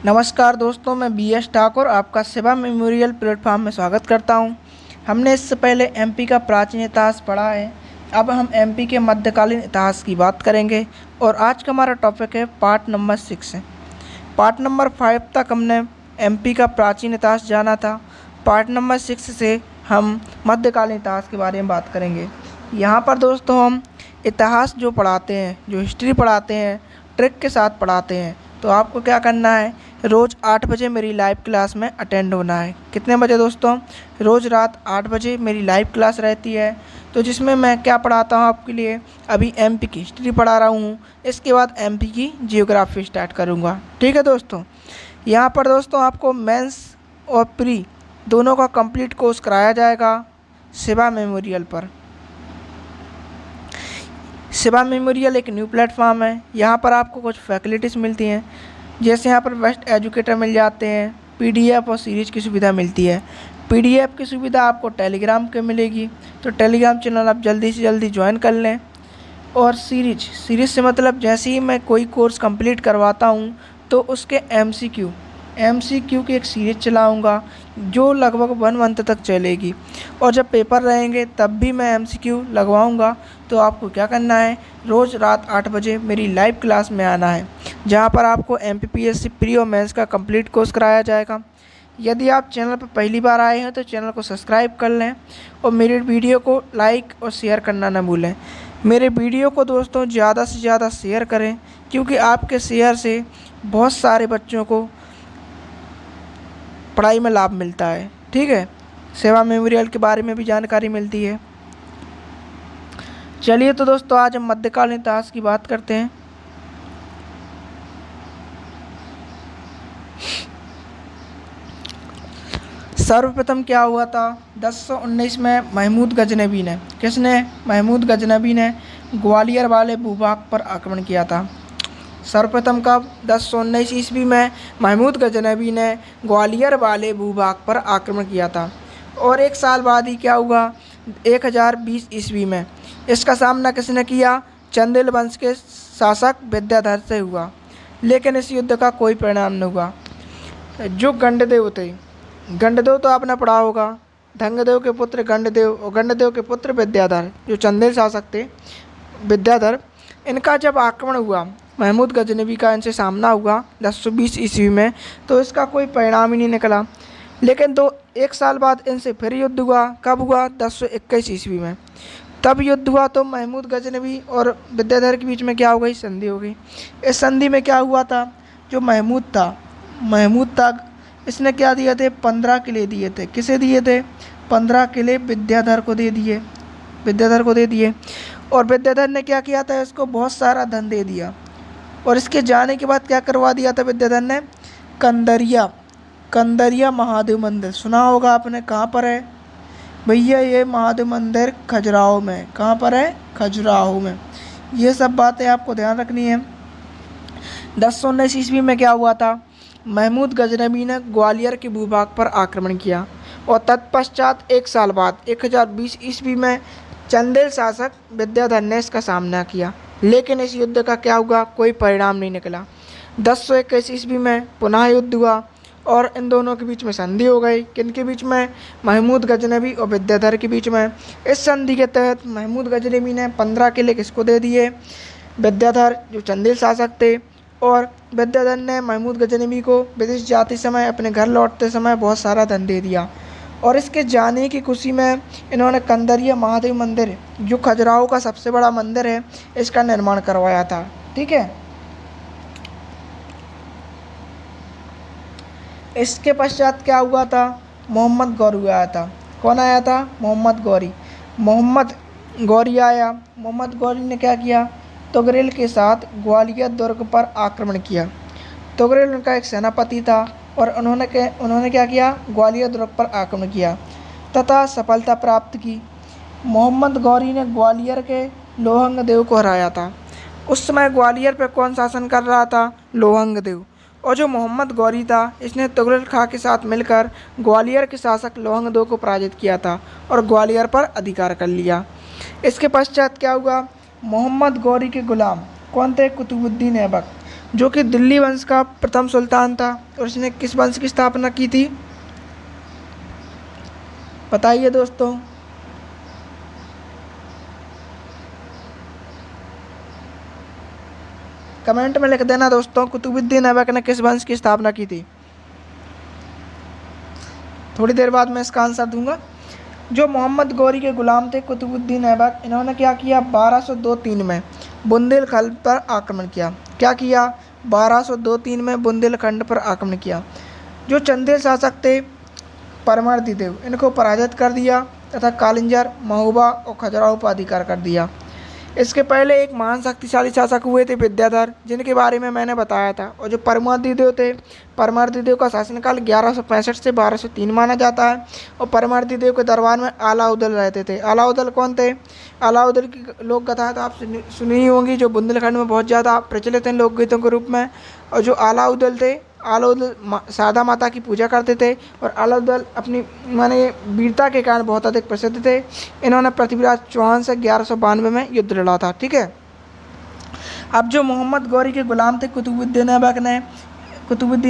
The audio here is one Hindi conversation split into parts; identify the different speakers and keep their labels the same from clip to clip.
Speaker 1: नमस्कार दोस्तों, मैं बी.एस. ठाकुर आपका सेवा मेमोरियल प्लेटफॉर्म में स्वागत करता हूं। हमने इससे पहले एमपी का प्राचीन इतिहास पढ़ा है। अब हम एमपी के मध्यकालीन इतिहास की बात करेंगे और आज का हमारा टॉपिक है पार्ट नंबर 6 है। पार्ट नंबर 5 तक हमने एमपी का प्राचीन इतिहास जाना था। पार्ट नंबर 6 से हम मध्यकालीन इतिहास के बारे में बात करेंगे। यहाँ पर दोस्तों हम इतिहास जो पढ़ाते हैं, जो हिस्ट्री पढ़ाते हैं, ट्रिक के साथ पढ़ाते हैं। तो आपको क्या करना है, रोज़ 8 बजे मेरी लाइव क्लास में अटेंड होना है। कितने बजे दोस्तों? रोज़ रात 8 बजे मेरी लाइव क्लास रहती है। तो जिसमें मैं क्या पढ़ाता हूँ आपके लिए, अभी एमपी की हिस्ट्री पढ़ा रहा हूँ, इसके बाद एमपी की जियोग्राफी स्टार्ट करूँगा। ठीक है दोस्तों। यहाँ पर दोस्तों आपको मेंस और प्री दोनों का कंप्लीट कोर्स कराया जाएगा सेवा मेमोरियल पर। सेवा मेमोरियल एक न्यू प्लेटफॉर्म है। यहाँ पर आपको कुछ फैसिलिटीज़ मिलती हैं, जैसे यहाँ पर बेस्ट एजुकेटर मिल जाते हैं, पीडीएफ और सीरीज़ की सुविधा मिलती है। पीडीएफ की सुविधा आपको टेलीग्राम पे मिलेगी, तो टेलीग्राम चैनल आप जल्दी से जल्दी ज्वाइन कर लें। और सीरीज़ से मतलब जैसे ही मैं कोई कोर्स कंप्लीट करवाता हूँ तो उसके एमसीक्यू की एक सीरीज़ चलाऊँगा जो लगभग 1 मंथ तक चलेगी। और जब पेपर रहेंगे तब भी मैं एमसीक्यू लगवाऊँगा। तो आपको क्या करना है, रोज़ रात 8 बजे मेरी लाइव क्लास में आना है, जहाँ पर आपको एमपीपीएससी प्री और मेंस का कंप्लीट कोर्स कराया जाएगा। यदि आप चैनल पर पहली बार आए हैं तो चैनल को सब्सक्राइब कर लें और मेरे वीडियो को लाइक और शेयर करना न भूलें। मेरे वीडियो को दोस्तों ज़्यादा से ज़्यादा शेयर करें, क्योंकि आपके शेयर से बहुत सारे बच्चों को पढ़ाई में लाभ मिलता है। ठीक है, सेवा मेमोरियल के बारे में भी जानकारी मिलती है। चलिए तो दोस्तों आज हम मध्यकालीन इतिहास की बात करते हैं। सर्वप्रथम क्या हुआ था, 1019 में महमूद गजनबी ने, महमूद गजनबी ने ग्वालियर वाले भूभाग पर आक्रमण किया था। सर्वप्रथम कब? 1019 ईस्वी में महमूद गजनबी ने ग्वालियर वाले भूभाग पर आक्रमण किया था। और एक साल बाद ही क्या हुआ, 1020 ईस्वी में इसका सामना किसने किया? चंदेल वंश के शासक विद्याधर से हुआ। लेकिन इस युद्ध का कोई परिणाम नहीं हुआ। जो गंडदेव थे, गंडदेव तो आपने पढ़ा होगा, धंगदेव के पुत्र गंडदेव और गंडदेव के पुत्र विद्याधर, जो चंदेल शासक थे विद्याधर, इनका जब आक्रमण हुआ, महमूद गजनबी का इनसे सामना हुआ 1020 ईस्वी में, तो इसका कोई परिणाम ही नहीं निकला। लेकिन एक साल बाद इनसे फिर युद्ध हुआ। कब हुआ? 1021 ईस्वी में। तब युद्ध हुआ तो महमूद गजनबी और विद्याधर के बीच में क्या हो गई? संधि हो गई। इस संधि में क्या हुआ था, जो महमूद था इसने क्या दिए थे? 15 किले दिए थे। किसे दिए थे? 15 किले विद्याधर को दे दिए। और विद्याधर ने क्या किया था? इसको बहुत सारा धन दे दिया। और इसके जाने के बाद क्या करवा दिया था विद्याधर ने? कंदरिया महादेव मंदिर सुना होगा आपने। कहाँ पर है भैया ये महादेव मंदिर? खजुराहो में। कहाँ पर है? खजुराहो में। ये सब बातें आपको ध्यान रखनी है। 1019 ईस्वी में क्या हुआ था? महमूद गजनबी ने ग्वालियर के भूभाग पर आक्रमण किया। और तत्पश्चात एक साल बाद 1020 ईस्वी में चंदेल शासक विद्याधर ने इसका सामना किया। लेकिन इस युद्ध का क्या हुआ? कोई परिणाम नहीं निकला। 1021 ईस्वी में पुनः युद्ध हुआ और इन दोनों के बीच में संधि हो गई। किनके बीच में? महमूद गजनबी और विद्याधर के बीच में। इस संधि के तहत महमूद गजनबी ने 15 किले किसको दे दिए? विद्याधर, जो चंदेल शासक थे। और विद्याधर ने महमूद गजनबी को विदेश जाते समय, अपने घर लौटते समय बहुत सारा धन दे दिया। और इसके जाने की खुशी में इन्होंने कंदरिया महादेव मंदिर, जो खजुराहो का सबसे बड़ा मंदिर है, इसका निर्माण करवाया था। ठीक है। इसके पश्चात क्या हुआ था? मोहम्मद गौरी आया था। कौन आया था? मोहम्मद गौरी आया। मोहम्मद गौरी ने क्या किया? तुगरेल के साथ ग्वालियर दुर्ग पर आक्रमण किया। तुगरेल उनका एक सेनापति था और उन्होंने क्या किया? ग्वालियर दुर्ग पर आक्रमण किया तथा सफलता प्राप्त की। मोहम्मद गौरी ने ग्वालियर के लोहंग देव को हराया था। उस समय ग्वालियर पर कौन शासन कर रहा था? लोहंग देव। और जो मोहम्मद गौरी था, इसने तुगरेल खां के साथ मिलकर ग्वालियर के शासक लोहंग देव को पराजित किया था और ग्वालियर पर अधिकार कर लिया। इसके पश्चात क्या हुआ? मोहम्मद गौरी के गुलाम कौन थे? कुतुबुद्दीन ऐबक। जो कि दिल्ली वंश का प्रथम सुल्तान था। और इसने किस वंश की स्थापना की थी, बताइए दोस्तों। कमेंट में लिख देना दोस्तों, कुतुबुद्दीन ऐबक ने किस वंश की स्थापना की थी। थोड़ी देर बाद मैं इसका आंसर दूंगा। जो मोहम्मद गौरी के गुलाम थे कुतुबुद्दीन ऐबक, इन्होंने क्या किया, 1202-3 में बुंदेलखंड पर आक्रमण किया। क्या किया, 1202-3 में बुंदेलखंड पर आक्रमण किया। जो चंदेल शासक थे परमार्दी देव, इनको पराजित कर दिया तथा कालिंजर, महोबा और खजुराहो पर अधिकार कर दिया। इसके पहले एक महान शक्तिशाली शासक हुए थे विद्याधर, जिनके बारे में मैंने बताया था। और जो परमार्दी देव थे, परमार्दी देव का शासनकाल 1165 से 1203 माना जाता है। और परमार्दी देव के दरबार में अलाउद्दीन रहते थे। अलाउद्दीन कौन थे, अलाउद्दीन की लोक कथा तो आप सुनी होंगी, जो बुंदेलखंड में बहुत ज़्यादा प्रचलित हैं लोकगीतों के रूप में। और जो अलाउद्दीन थे, अलाउद्दीन शारदा माता की पूजा करते थे। और अलाउद्दीन अपनी माने वीरता के कारण बहुत अधिक प्रसिद्ध थे। इन्होंने पृथ्वीराज चौहान से 1192 में युद्ध लड़ा था। ठीक है। अब जो मोहम्मद गौरी के गुलाम थे कुतुबुद्दीन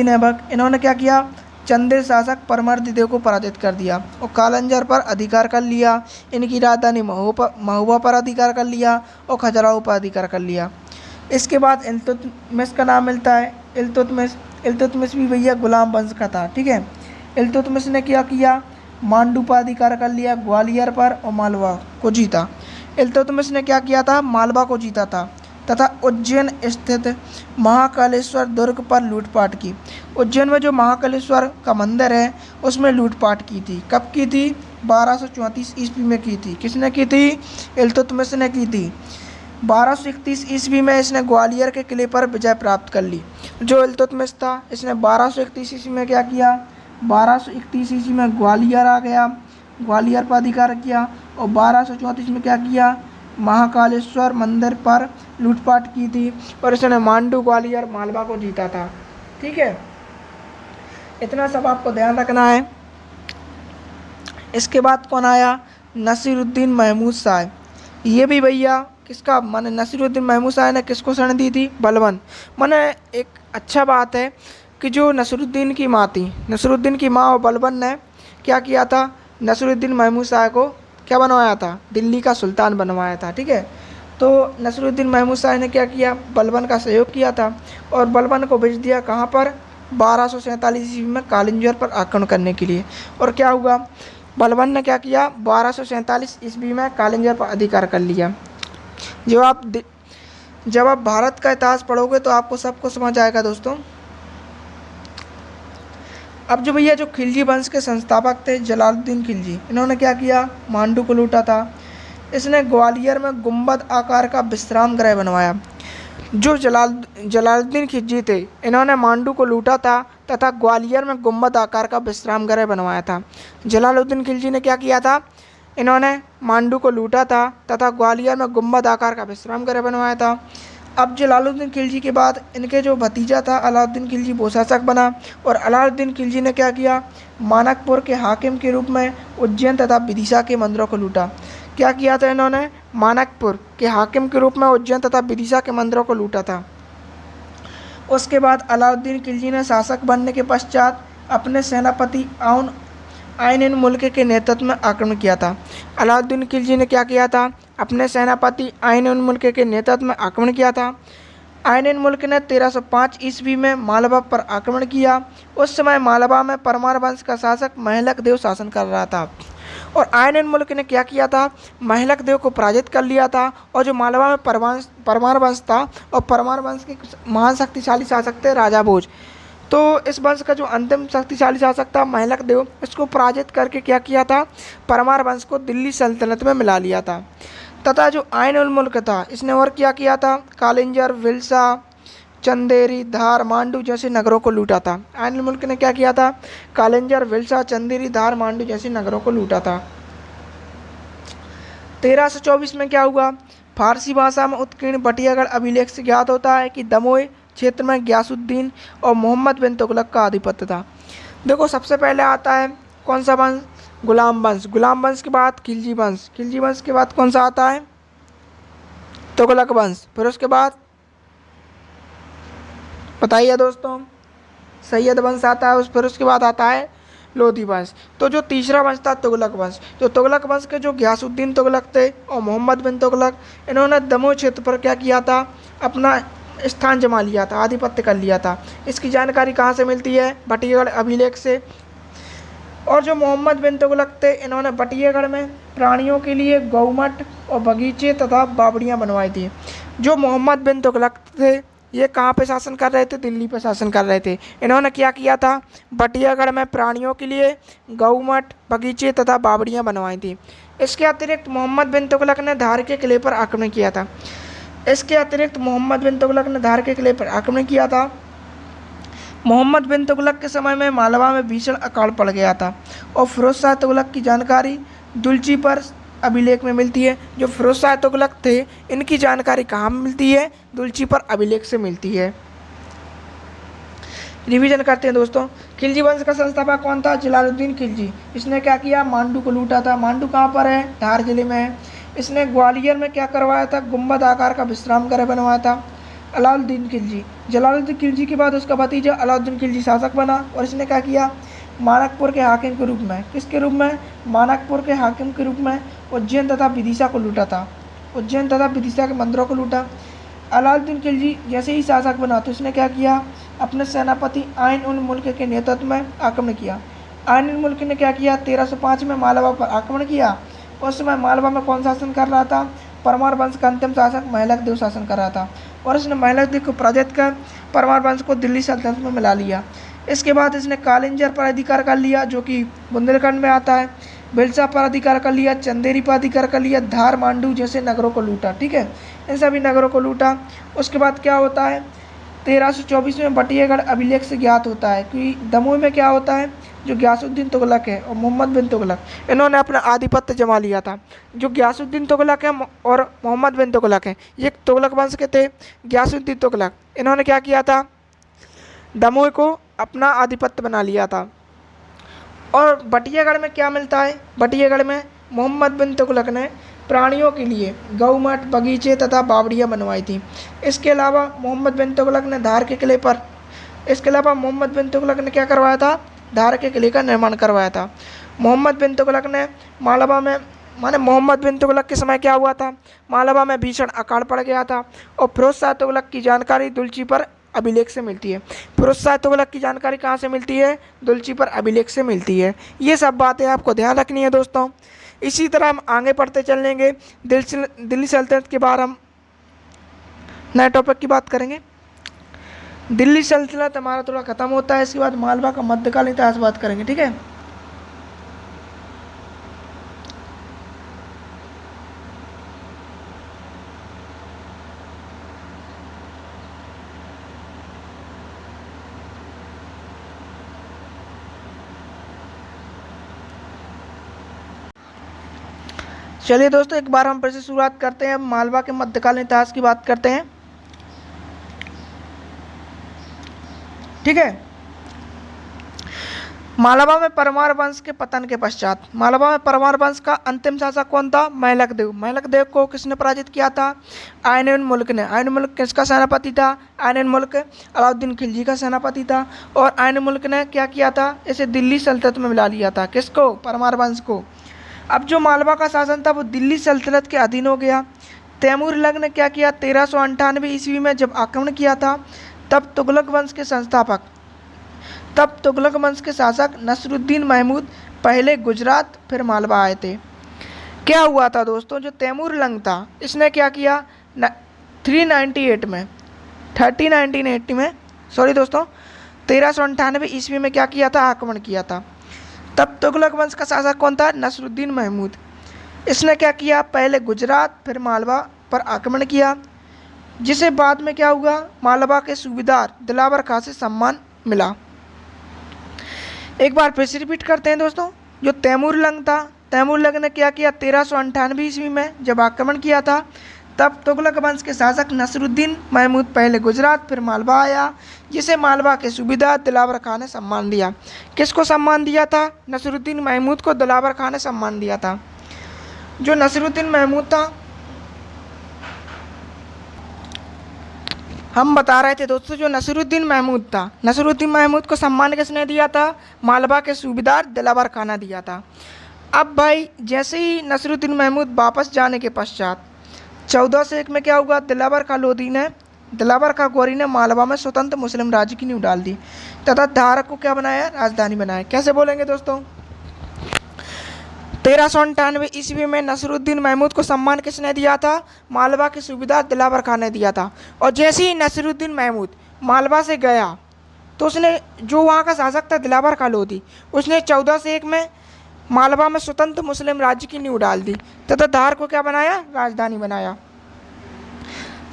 Speaker 1: ऐबक, इन्होंने क्या किया, चंदेल शासक परमार्दी देव को पराजित कर दिया और कालंजर पर अधिकार कर लिया। इनकी राजधानी महोबा पर अधिकार कर लिया और खजुराहो पर अधिकार कर लिया। इसके बाद इल्तुतमिश का नाम मिलता है। इल्तुतमिश भी भैया गुलाम वंश का था। ठीक है। इल्तुतमिश ने क्या किया, मांडू पर अधिकार कर लिया, ग्वालियर पर और मालवा को जीता। इल्तुतमिश ने क्या किया था, मालवा को जीता था तथा उज्जैन स्थित महाकालेश्वर दुर्ग पर लूटपाट की। उज्जैन में जो महाकालेश्वर का मंदिर है उसमें लूटपाट की थी। कब की थी, 1234 ईस्वी में की थी। किसने की थी, इल्तुतमिश ने की थी। 1231 ईस्वी में इसने ग्वालियर के किले पर विजय प्राप्त कर ली। जो इल्तुतमिश था, इसने 1231 ईस्वी में क्या किया, 1231 ईस्वी में ग्वालियर आ गया, ग्वालियर पर अधिकार किया। और 1234 में क्या किया, महाकालेश्वर मंदिर पर लूटपाट की थी और इसने मांडू, ग्वालियर, मालवा को जीता था। ठीक है, इतना सब आपको ध्यान रखना है। इसके बाद कौन आया, नसीरुद्दीन महमूद शाह। ये भी भैया किसका, माने नसीरुद्दीन महमूद शाह ने किसको शरण दी थी, बलबन। माने एक अच्छा बात है कि जो नसीरुद्दीन की माँ थी, नसीरुद्दीन की माँ और बलबन ने क्या किया था, नसीरुद्दीन महमूद शाह को क्या बनवाया था, दिल्ली का सुल्तान बनवाया था। ठीक है। तो नसीरुद्दीन महमूद शाह ने क्या किया, बलबन का सहयोग किया था और बलबन को भेज दिया कहाँ पर, 1247 ईस्वी में कालिंजर पर आक्रमण करने के लिए। और क्या हुआ, बलबन ने क्या किया, 1247 ईस्वी में कालिंजर पर अधिकार कर लिया। जब आप भारत का इतिहास पढ़ोगे तो आपको सब कुछ समझ आएगा दोस्तों। अब जो भैया जो खिलजी वंश के संस्थापक थे जलालुद्दीन खिलजी, इन्होंने क्या किया, मांडू को लूटा था। इसने ग्वालियर में गुंबद आकार का विश्राम गृह बनवाया। जो जलालुद्दीन खिलजी थे, इन्होंने मांडू को लूटा था तथा ग्वालियर में गुंबद आकार का विश्राम गृह बनवाया था। जलालुद्दीन खिलजी ने क्या किया था, इन्होंने मांडू को लूटा था तथा ग्वालियर में गुंबद आकार का विश्राम गृह बनवाया था। अब जलालुद्दीन खिलजी के बाद इनके जो भतीजा था अलाउद्दीन खिलजी वो शासक बना। और अलाउद्दीन खिलजी ने क्या किया, मानकपुर के हाकिम के रूप में उज्जैन तथा विदिशा के मंदिरों को लूटा। क्या किया था इन्होंने, मानकपुर के हाकिम के रूप में उज्जैन तथा विदिशा के मंदिरों को लूटा था। उसके बाद अलाउद्दीन खिलजी ने शासक बनने के पश्चात अपने सेनापति आइन मुल्क के नेतृत्व में आक्रमण किया था। अलाउद्दीन खिलजी ने क्या किया था, अपने सेनापति आइन मुल्क के नेतृत्व में आक्रमण किया था। आइन मुल्क ने 1305 ईस्वी में मालवा पर आक्रमण किया। उस समय मालवा में परमार वंश का शासक महलक देव शासन कर रहा था और आइन मुल्क ने क्या किया था, महलक देव को पराजित कर लिया था। और जो मालवा में परमार वंश था और परमार वंश के महान शक्तिशाली शासक थे राजा भोज। तो इस वंश का जो अंतिम शक्तिशाली शासक था महलक देव, इसको पराजित करके क्या किया था, परमार वंश को दिल्ली सल्तनत में मिला लिया था। तथा जो आइन उल मुल्क था, इसने और क्या किया था, कालिंजर, विल्सा, चंदेरी, धार, मांडू जैसे नगरों को लूटा था। आइन उल मुल्क ने क्या किया था, कालिंजर, विल्सा, चंदेरी, धार, मांडू जैसे नगरों को लूटा था। 1324 में क्या हुआ, फारसी भाषा में उत्कीर्ण बटियागढ़ अभिलेख से ज्ञात होता है कि दमोह क्षेत्र में गयासुद्दीन और मोहम्मद बिन तुगलक का आधिपत्य था। देखो सबसे पहले आता है कौन सा वंश, गुलाम वंश। गुलाम वंश के बाद खिलजी वंश। खिलजी वंश के बाद कौन सा आता है, तुगलक वंश। फिर उसके बाद बताइए दोस्तों। सैयद वंश आता है, फिर उसके बाद आता है लोधी वंश। तो जो तीसरा वंश था तुगलक वंश, तो तुगलक वंश के जो गयासुद्दीन तुगलक थे और मोहम्मद बिन तुगलक, इन्होंने दमोह क्षेत्र पर क्या किया था, अपना स्थान जमा लिया था, आधिपत्य कर लिया था। इसकी जानकारी कहाँ से मिलती है, बटियागढ़ अभिलेख से। और जो मोहम्मद बिन तुगलक थे, इन्होंने बटियागढ़ में प्राणियों के लिए गौमठ और बगीचे तथा बावड़ियाँ बनवाई थी। जो मोहम्मद बिन तुगलक थे, ये कहाँ पे शासन कर रहे थे, दिल्ली पे शासन कर रहे थे। इन्होंने क्या किया था, बटियागढ़ में प्राणियों के लिए गौमठ, बगीचे तथा बावड़ियाँ बनवाई थी। इसके अतिरिक्त मोहम्मद बिन तुगलक ने धार के किले पर आक्रमण किया था। मोहम्मद बिन तुगलक के समय में मालवा में भीषण अकाल पड़ गया था। और फिरोज शाह तुगलक की जानकारी दुलची पर अभिलेख में मिलती है। जो फिरोज शाह तुगलक थे, इनकी जानकारी कहाँ मिलती है, दुलची पर अभिलेख से मिलती है। रिवीजन करते हैं दोस्तों। खिलजी वंश का संस्थापक कौन था, जलालुद्दीन खिलजी। इसने क्या किया, मांडू को लूटा था। मांडू कहाँ पर है, धार जिले में है। इसने ग्वालियर में क्या करवाया था, गुंबद आकार का विश्राम गृह बनवाया था। अलाउद्दीन खिलजी, जलालुद्दीन खिलजी के बाद उसका भतीजा अलाउद्दीन खिलजी शासक बना। और इसने क्या किया, मानकपुर के हाकिम के रूप में, किसके रूप में, मानकपुर के हाकिम के रूप में उज्जैन तथा विदिशा को लूटा था। उज्जैन तथा विदिशा के मंदिरों को लूटा। अलाउद्दीन खिलजी जैसे ही शासक बना तो इसने क्या किया, अपने सेनापति आइन उल मुल्क के नेतृत्व में आक्रमण किया। आइन उल मुल्क ने क्या किया, 1305 में मालवा पर आक्रमण किया। उस समय मालवा में कौन शासन कर रहा था, परमार वंश का अंतिम शासक महलक देव शासन कर रहा था। और इसने महलक देव को पराजित कर परमार वंश को दिल्ली सल्तनत में मिला लिया। इसके बाद इसने कालिंजर पर अधिकार कर लिया, जो कि बुंदेलखंड में आता है। भिलसा पर अधिकार कर लिया, चंदेरी पर अधिकार कर लिया, धार, मांडू जैसे नगरों को लूटा। ठीक है, इन सभी नगरों को लूटा। उसके बाद क्या होता है, 1324 में बटियागढ़ अभिलेख से ज्ञात होता है कि दमोह में क्या होता है, जो गयासुद्दीन तुगलक है और मोहम्मद बिन तुगलक, इन्होंने अपना आधिपत्य जमा लिया था। जो गयासुद्दीन तुगलक है और मोहम्मद बिन तुगलक है, ये तुगलक वंश के थे। गयासुद्दीन तुगलक, इन्होंने क्या किया था, दमोह को अपना आधिपत्य बना लिया था। और बटियागढ़ में क्या मिलता है, बटियागढ़ में मोहम्मद बिन तुगलक ने प्राणियों के लिए गौमठ, बगीचे तथा बावड़ियाँ बनवाई थी। इसके अलावा मोहम्मद बिन तुगलक ने धार के किले पर, इसके अलावा मोहम्मद बिन तुगलक ने क्या करवाया था, धार के किले का निर्माण करवाया था। मोहम्मद बिन तुगलक ने मालवा में, माने मोहम्मद बिन तुगलक के समय क्या हुआ था, मालवा में भीषण अकाल पड़ गया था। और फिरोज शाह तुगलक की जानकारी दुलची पर अभिलेख से मिलती है। फिरोज शाह तुगलक की जानकारी कहाँ से मिलती है, दुलची पर अभिलेख से मिलती है। ये सब बातें आपको ध्यान रखनी है दोस्तों। इसी तरह हम आगे पढ़ते चलेंगे। दिल्ली सल्तनत के बाद हम नए टॉपिक की बात करेंगे। दिल्ली सल्तनत हमारा थोड़ा ख़त्म होता है, इसके बाद मालवा का मध्यकालीन इतिहास बात करेंगे। ठीक है, चलिए दोस्तों, एक बार हम फिर से शुरुआत करते हैं। मालवा के मध्यकालीन इतिहास की बात करते हैं। ठीक है, मालवा में परमार वंश के पतन के पश्चात, मालवा में परमार वंश का अंतिम शासक कौन था, महलक देव। महलक देव को किसने पराजित किया था, आइन उल मुल्क ने। आइन उल मुल्क किसका सेनापति था, आइन उल मुल्क अलाउद्दीन खिलजी का सेनापति था। और आइन उल मुल्क ने क्या किया था, इसे दिल्ली सल्तनत में मिला लिया था। किसको, परमार वंश को। अब जो मालवा का शासन था वो दिल्ली सल्तनत के अधीन हो गया। तैमूर लंग ने क्या किया, 1398 ईस्वी में जब आक्रमण किया था, तब तुगलक वंश के शासक नसरुद्दीन महमूद पहले गुजरात फिर मालवा आए थे। क्या हुआ था दोस्तों, जो तैमूर लंग था, इसने क्या किया, 1398 ईस्वी में क्या किया था, आक्रमण किया था। तब तुगलक वंश का शासक कौन था, नसरुद्दीन महमूद। इसने क्या किया, पहले गुजरात फिर मालवा पर आक्रमण किया, जिसे बाद में क्या हुआ, मालवा के सूबेदार दिलावर खां से सम्मान मिला। एक बार फिर से रिपीट करते हैं दोस्तों। जो तैमूर लंग था, तैमूर लंग ने क्या किया, 1398 ईस्वी में जब आक्रमण किया था, तब तुगलक वंश के शासक नसरुद्दीन महमूद पहले गुजरात फिर मालवा आया, जिसे मालवा के सूबेदार दिलावर खां ने सम्मान दिया। किसको सम्मान दिया था, नसरुद्दीन महमूद को दिलावर खां ने सम्मान दिया था। जो नसरुद्दीन महमूद था, हम बता रहे थे दोस्तों, जो नसीरुद्दीन महमूद था, नसीरुद्दीन महमूद को सम्मान किसने दिया था? मालवा के सूबेदार दिलावर खां ने दिया था। अब भाई जैसे ही नसीरुद्दीन महमूद वापस जाने के पश्चात 1401 में क्या हुआ? दिलावर खां गौरी ने मालवा में स्वतंत्र मुस्लिम राज्य की नींव डाल दी तथा धार को क्या बनाया? राजधानी बनाया। कैसे बोलेंगे दोस्तों? 1398 ईस्वी में नसीरुद्दीन महमूद को सम्मान किसने दिया था? मालवा के सूबेदार दिलावर खां ने दिया था। और जैसे ही नसीरुद्दीन महमूद मालवा से गया तो उसने, जो वहाँ का शासक था दिलावर खां लोधी, उसने 1401 में मालवा में स्वतंत्र मुस्लिम राज्य की नींव डाल दी तथा धार को क्या बनाया? राजधानी बनाया।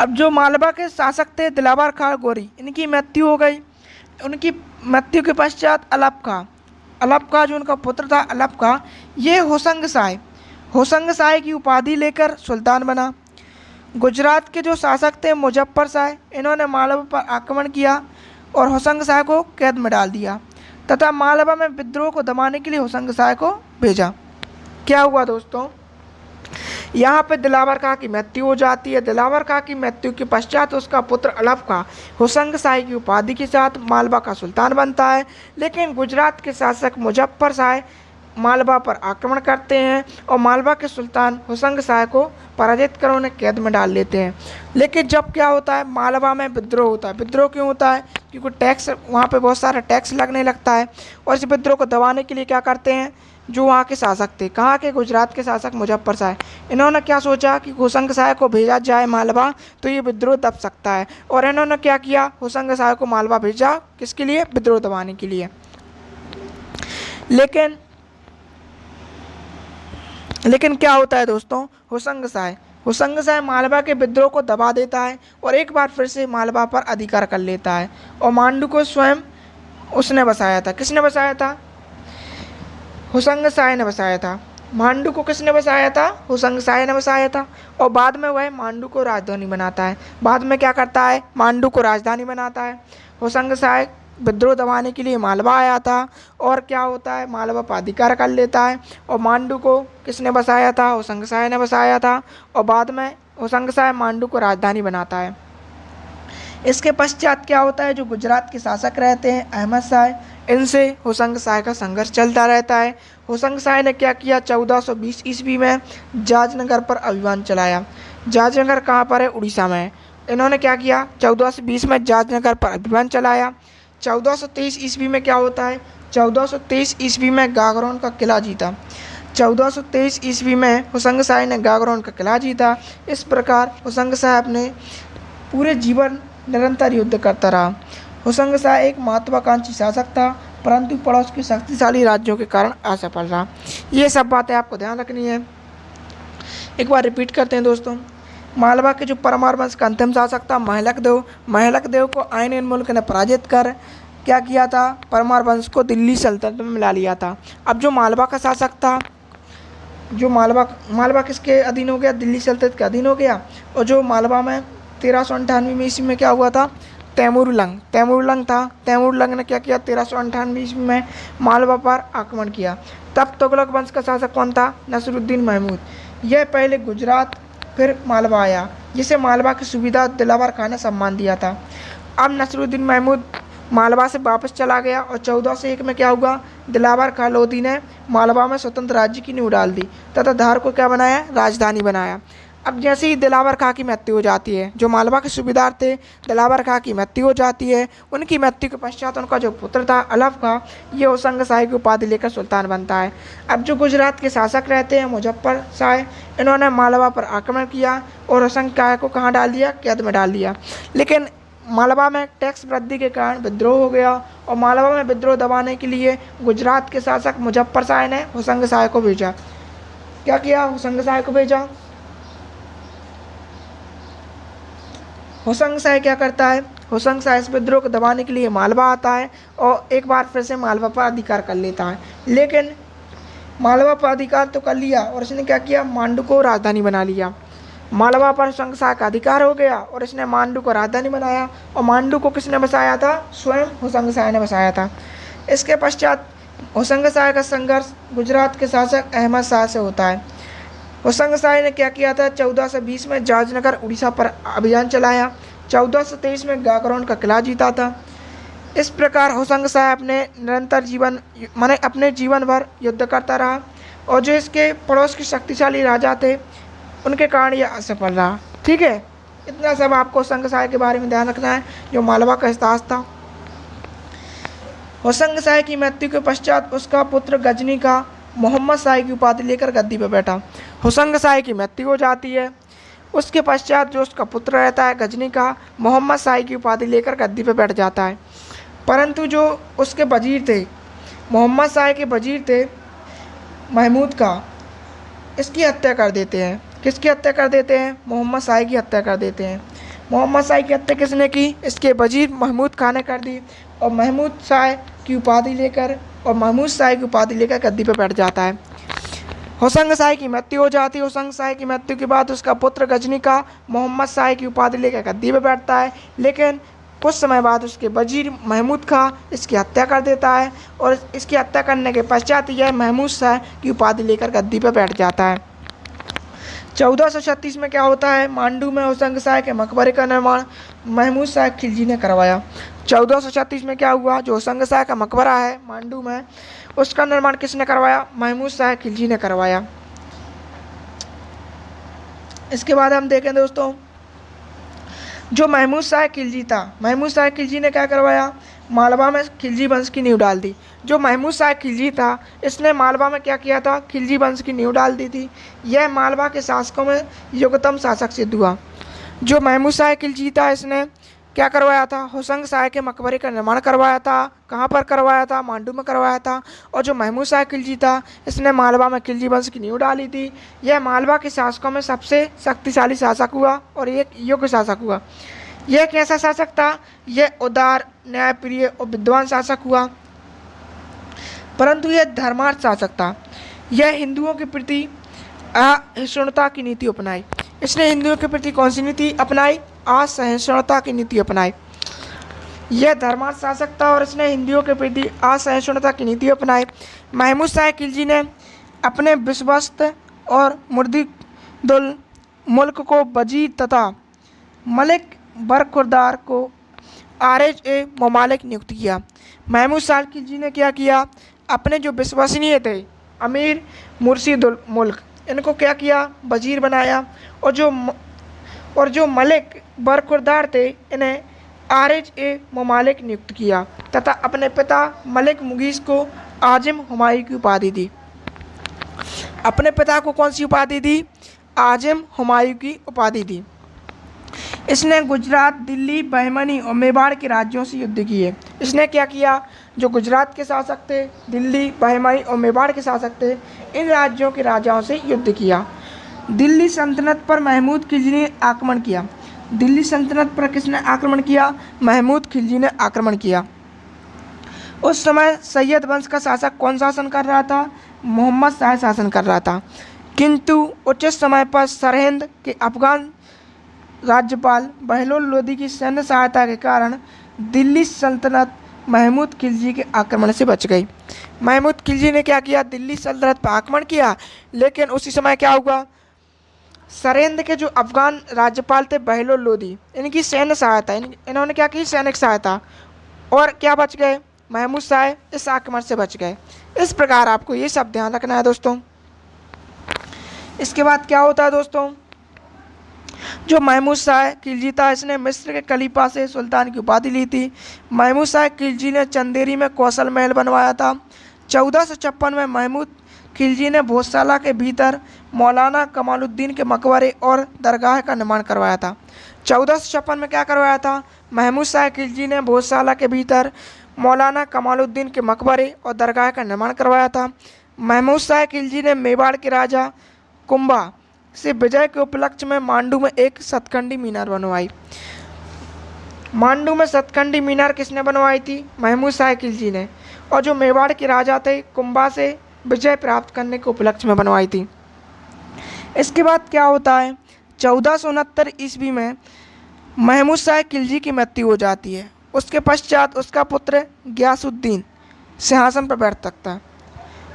Speaker 1: अब जो मालवा के शासक थे दिलावर खां गौरी, इनकी मृत्यु हो गई। उनकी मृत्यु के पश्चात अलप खां जो उनका पुत्र था अलप खां, ये होशंग शाह की उपाधि लेकर सुल्तान बना। गुजरात के जो शासक थे मुजफ्फर शाह, इन्होंने मालवा पर आक्रमण किया और होशंग शाह को कैद में डाल दिया तथा मालवा में विद्रोह को दबाने के लिए होशंग शाह को भेजा। क्या हुआ दोस्तों? यहाँ पे दिलावर खां की मृत्यु हो जाती है। दिलावर खां की मृत्यु के पश्चात उसका पुत्र अलप खां होशंग शाह की उपाधि के साथ मालवा का सुल्तान बनता है। लेकिन गुजरात के शासक मुजफ्फर शाह मालवा पर आक्रमण करते हैं और मालवा के सुल्तान होशंग शाह को पराजित कर उन्हें कैद में डाल लेते हैं। लेकिन जब क्या होता है? मालवा में विद्रोह होता है। विद्रोह क्यों होता है? क्योंकि टैक्स, वहाँ पे बहुत सारा टैक्स लगने लगता है और इस विद्रोह को दबाने के लिए क्या करते हैं? जो वहाँ के शासक थे, कहाँ के? गुजरात के शासक मुजफ्फर शाह, इन्होंने क्या सोचा कि होशंग शाह को भेजा जाए मालवा तो ये विद्रोह दब सकता है। और इन्होंने क्या किया? होशंग शाह को मालवा भेजा। किसके लिए? विद्रोह दबाने के लिए। लेकिन क्या होता है दोस्तों? होशंग शाह मालवा के विद्रोह को दबा देता है और एक बार फिर से मालवा पर अधिकार कर लेता है और मांडू को स्वयं उसने बसाया था। किसने बसाया था? होशंग शाह ने बसाया था। मांडू को किसने बसाया था? होशंग शाह ने बसाया था। और बाद में वह मांडू को राजधानी बनाता है। बाद में क्या करता है? मांडू को राजधानी बनाता है। होशंग शाह विद्रोह दबाने के लिए मालवा आया था और क्या होता है? मालवा पर अधिकार कर लेता है। और मांडू को किसने बसाया था? होशंग शाह ने बसाया था। और बाद में होशंग शाह मांडू को राजधानी बनाता है। इसके पश्चात क्या होता है? जो गुजरात के शासक रहते हैं अहमद शाह, इनसे होशंग शाह का संघर्ष चलता रहता है। होशंग शाह ने क्या किया? 1420 ईस्वी में जाजनगर पर अभियान चलाया। जाजनगर कहाँ पर है? उड़ीसा में है। इन्होंने क्या किया? 1420 में जाजनगर पर अभियान चलाया। 1423 ईस्वी में क्या होता है? 1423 ईस्वी में गागरोन का किला जीता। 1423 ईस्वी में होशंग शाह ने गागरोन का किला जीता। इस प्रकार होशंग शाह अपने पूरे जीवन निरंतर युद्ध करता रहा। होशंग शाह एक महत्वाकांक्षी शासक था, परंतु पड़ोस के शक्तिशाली राज्यों के कारण असफल रहा। ये सब बातें आपको ध्यान रखनी है। एक बार रिपीट करते हैं दोस्तों। मालवा के जो परमार वंश का अंतिम शासक था महलक देव को आइन इन मुल्क ने पराजित कर क्या किया था? परमार वंश को दिल्ली सल्तनत में मिला लिया था। अब जो मालवा का शासक था, जो मालवा किसके अधीन हो गया? दिल्ली सल्तनत के अधीन हो गया। और जो मालवा में 1398 ईस्वी में क्या हुआ था? तैमूरलंग था। तैमूरलंग ने क्या किया? 1398 ईस्वी में मालवा पर आक्रमण किया। तब तुगलक वंश का शासक कौन था? नसीरुद्दीन महमूद। यह पहले गुजरात फिर मालवा आया, जिसे मालवा के सूबेदार दिलावर खां ने सम्मान दिया था। अब नसीरुद्दीन महमूद मालवा से वापस चला गया और 1401 में क्या हुआ? दिलावर खां लोधी ने मालवा में स्वतंत्र राज्य की नींव डाल दी तथा धार को क्या बनाया? राजधानी बनाया। अब जैसे ही दिलावर खां की मृत्यु हो जाती है, जो मालवा के सूबेदार थे, दिलावर खां की मृत्यु हो जाती है। उनकी मृत्यु के पश्चात उनका जो पुत्र था अलप खां, ये होशंग शाह की उपाधि लेकर सुल्तान बनता है। अब जो गुजरात के शासक रहते हैं मुजफ्फर शाह, इन्होंने मालवा पर आक्रमण किया और होशंग शाह को कहाँ डाल दिया? कैद में डाल दिया। लेकिन मालवा में टैक्स वृद्धि के कारण विद्रोह हो गया और मालवा में विद्रोह दबाने के लिए गुजरात के शासक मुजफ्फर शाह ने होशंग शाह को भेजा। क्या किया? होशंग शाह को भेजा। होशंग शाह क्या करता है? होशंग शाह इस विद्रोह को दबाने के लिए मालवा आता है और एक बार फिर से मालवा पर अधिकार कर लेता है। लेकिन मालवा पर अधिकार तो कर लिया और इसने क्या किया? मांडू को राजधानी बना लिया। मालवा पर होशंग शाह का अधिकार हो गया और इसने मांडू को राजधानी बनाया। और मांडू को किसने बसाया था? स्वयं होशंग शाह ने बसाया था। इसके पश्चात होशंग शाह का संघर्ष गुजरात के शासक अहमद शाह से होता है। होशंग शाह ने क्या किया था? 1420 में जाजनगर उड़ीसा पर अभियान चलाया 1423 में गाकरोन का किला जीता था। इस प्रकार होशंग शाह अपने निरंतर अपने जीवन भर युद्ध करता रहा और जो इसके पड़ोस के शक्तिशाली राजा थे उनके कारण यह असफल रहा। ठीक है, इतना सब आपको होशंग शाह के बारे में ध्यान रखना है जो मालवा का इतिहास था। होशंग शाह की मृत्यु के पश्चात उसका पुत्र गजनी का मोहम्मद शाह की उपाधि लेकर गद्दी पर बैठा। होशंग शाह की मृत्यु हो जाती है, उसके पश्चात जो उसका पुत्र रहता है गजनी का मोहम्मद शाह की उपाधि लेकर गद्दी पर बैठ जाता है। परंतु जो उसके वजीर थे, मोहम्मद शाह के वजीर थे महमूद का, इसकी हत्या कर देते हैं। किसकी हत्या कर देते हैं? मोहम्मद शाह की हत्या कर देते हैं। मोहम्मद शाह की हत्या किसने की? इसके वजीर महमूद खान ने कर दी और महमूद शाह की उपाधि लेकर गद्दी पर बैठ जाता है। होशंग शाह की मृत्यु हो जाती है। होशंग शाह की मृत्यु के बाद उसका पुत्र गजनी का मोहम्मद शाह की उपाधि लेकर गद्दी पर बैठता है, लेकिन कुछ समय बाद उसके वजीर महमूद खां इसकी हत्या कर देता है और इसकी हत्या करने के पश्चात यह महमूद शाह की उपाधि लेकर गद्दी पर बैठ जाता है। 1436 में क्या होता है? मांडू में होशंग शाह के मकबरे का निर्माण महमूद शाह खिलजी ने करवाया। 1436 में क्या हुआ? जो होशंग शाह का मकबरा है मांडू में, उसका निर्माण किसने करवाया? महमूद शाह खिलजी ने करवाया। इसके बाद हम देखें दोस्तों, जो महमूद शाह खिलजी था, महमूद शाह खिलजी ने क्या करवाया? मालवा में खिलजी वंश की नींव डाल दी। जो महमूद शाह खिलजी था, इसने मालवा में क्या किया था? खिलजी वंश की नींव डाल दी थी। यह मालवा के शासकों में योग्यतम शासक सिद्ध हुआ। जो महमूद शाह खिलजी था, इसने क्या करवाया था? होशंग शाह के मकबरे का निर्माण करवाया था। कहाँ पर करवाया था? मांडू में करवाया था। और जो महमूद शाह खिलजी था, इसने मालवा में खिलजी वंश की नींव डाली थी। यह मालवा के शासकों में सबसे शक्तिशाली शासक हुआ और एक योग्य शासक हुआ। यह कैसा शासक था? यह उदार, न्यायप्रिय और विद्वान शासक हुआ, परंतु यह धर्मार्थ शासक था। यह हिंदुओं के प्रति असहिष्णुता की नीति अपनाई। इसने हिंदुओं के प्रति कौन सी नीति अपनाई? असहिष्णुता की नीति अपनाई। यह धर्मार्थ शासक था और इसने हिंदुओं के प्रति असहिष्णुता की नीति अपनाई। महमूद शाह खिलजी ने अपने विश्वस्त और मुर्दिदुल मुल्क को वजीर तथा मलिक बरखुरदार को आरज ए ममालिक नियुक्त किया। महमूद शाह खिलजी ने क्या किया? अपने जो विश्वसनीय थे अमीर मुर्शिदुल मुल्क, इनको क्या किया? वजीर बनाया और जो मलिक बरखुरदार थे इन्हें आरज ए ममालिक नियुक्त किया तथा अपने पिता मलिक मुगीस को आजिम हुमायूं की उपाधि दी। अपने पिता को कौन सी उपाधि दी? आजिम हुमायूं की उपाधि दी। इसने गुजरात, दिल्ली, बहमनी और मेवाड़ के राज्यों से युद्ध किए। इसने क्या किया? जो गुजरात के शासक थे, दिल्ली, बहमनी और मेवाड़ के शासक थे, इन राज्यों के राजाओं से युद्ध किया। दिल्ली सल्तनत पर महमूद खिलजी ने आक्रमण किया। दिल्ली सल्तनत पर किसने आक्रमण किया? महमूद खिलजी ने आक्रमण किया। उस समय सैयद वंश का शासक कौन शासन कर रहा था? मोहम्मद शाह शासन कर रहा था। किंतु उचित समय पर सरहिंद के अफगान राज्यपाल बहलोल लोदी की सैन्य सहायता के कारण दिल्ली सल्तनत महमूद खिलजी के आक्रमण से बच गई। महमूद खिलजी ने क्या किया? दिल्ली सल्तनत पर आक्रमण किया, लेकिन उसी समय क्या हुआ? सरहिंद के जो अफगान राज्यपाल थे बहलोल लोदी, इनकी सैन्य सहायता, इन्होंने क्या की? सैनिक सहायता, और क्या बच गए? महमूद शाह इस आक्रमण से बच गए। इस प्रकार आपको ये सब ध्यान रखना है दोस्तों। इसके बाद क्या होता है दोस्तों? जो महमूद शाह खिलजी था, इसने मिस्र के खलीफा से सुल्तान की उपाधि ली थी। महमूद शाह खिलजी ने चंदेरी में कौशल महल बनवाया था। 1456 में महमूद खिलजी ने भोजशाला के भीतर मौलाना कमालुद्दीन के मकबरे और दरगाह का निर्माण करवाया था। 1456 में क्या करवाया था? महमूद शाह खिलजी ने भोजशाला के भीतर मौलाना कमालुद्दीन के मकबरे और दरगाह का निर्माण करवाया था। महमूद शाह खिलजी ने मेवाड़ के राजा कुंभा से विजय के उपलक्ष्य में मांडू में एक सतखंडी मीनार बनवाई। मांडू में सतखंडी मीनार किसने बनवाई थी? महमूद शाह खिलजी ने। और जो मेवाड़ के राजा थे कुंभा से विजय प्राप्त करने के उपलक्ष्य में बनवाई थी। इसके बाद क्या होता है? 1469 ईस्वी में महमूद शाह खिलजी की मृत्यु हो जाती है। उसके पश्चात उसका पुत्र गयासुद्दीन सिंहासन पर बैठ सकता है।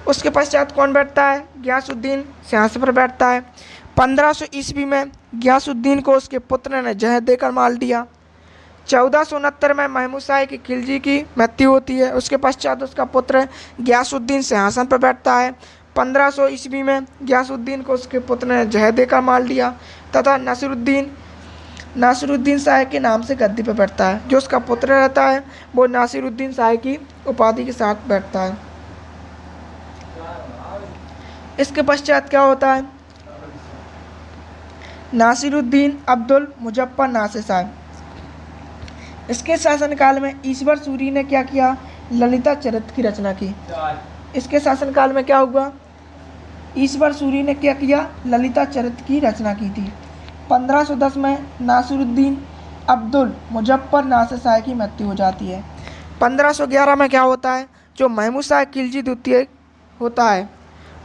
Speaker 1: उसके पश्चात कौन बैठता है? गयासुद्दीन सिंहासन पर बैठता है। 1500 ईस्वी में गयासुद्दीन को उसके पुत्र ने जहर देकर मार दिया। 1469 में महमूद शाह की खिलजी की मृत्यु होती है। उसके पश्चात उसका पुत्र गयासुद्दीन सिंहासन पर बैठता है। 1500 ईस्वी में गयासुद्दीन को उसके पुत्र ने जहर देकर मार दिया तथा नासिरुद्दीन शाह के नाम से गद्दी पर बैठता है। जो उसका पुत्र रहता है वो नासिरुद्दीन शाह की उपाधि के साथ बैठता है। इसके पश्चात क्या होता है, नासिरुद्दीन अब्दुल मुजफ्फर नासिर शाह। इसके शासनकाल में ईश्वर सूरी ने क्या किया, ललिता चरित्र की रचना की। इसके शासनकाल में क्या हुआ, ईश्वर सूरी ने क्या किया, ललिता चरित्र की रचना की थी। 1510 में नासिरुद्दीन अब्दुल मुजफ्फर नासिर शाह की मृत्यु हो जाती है। 1511 में क्या होता है, जो महमूद शाह खिलजी द्वितीय होता है।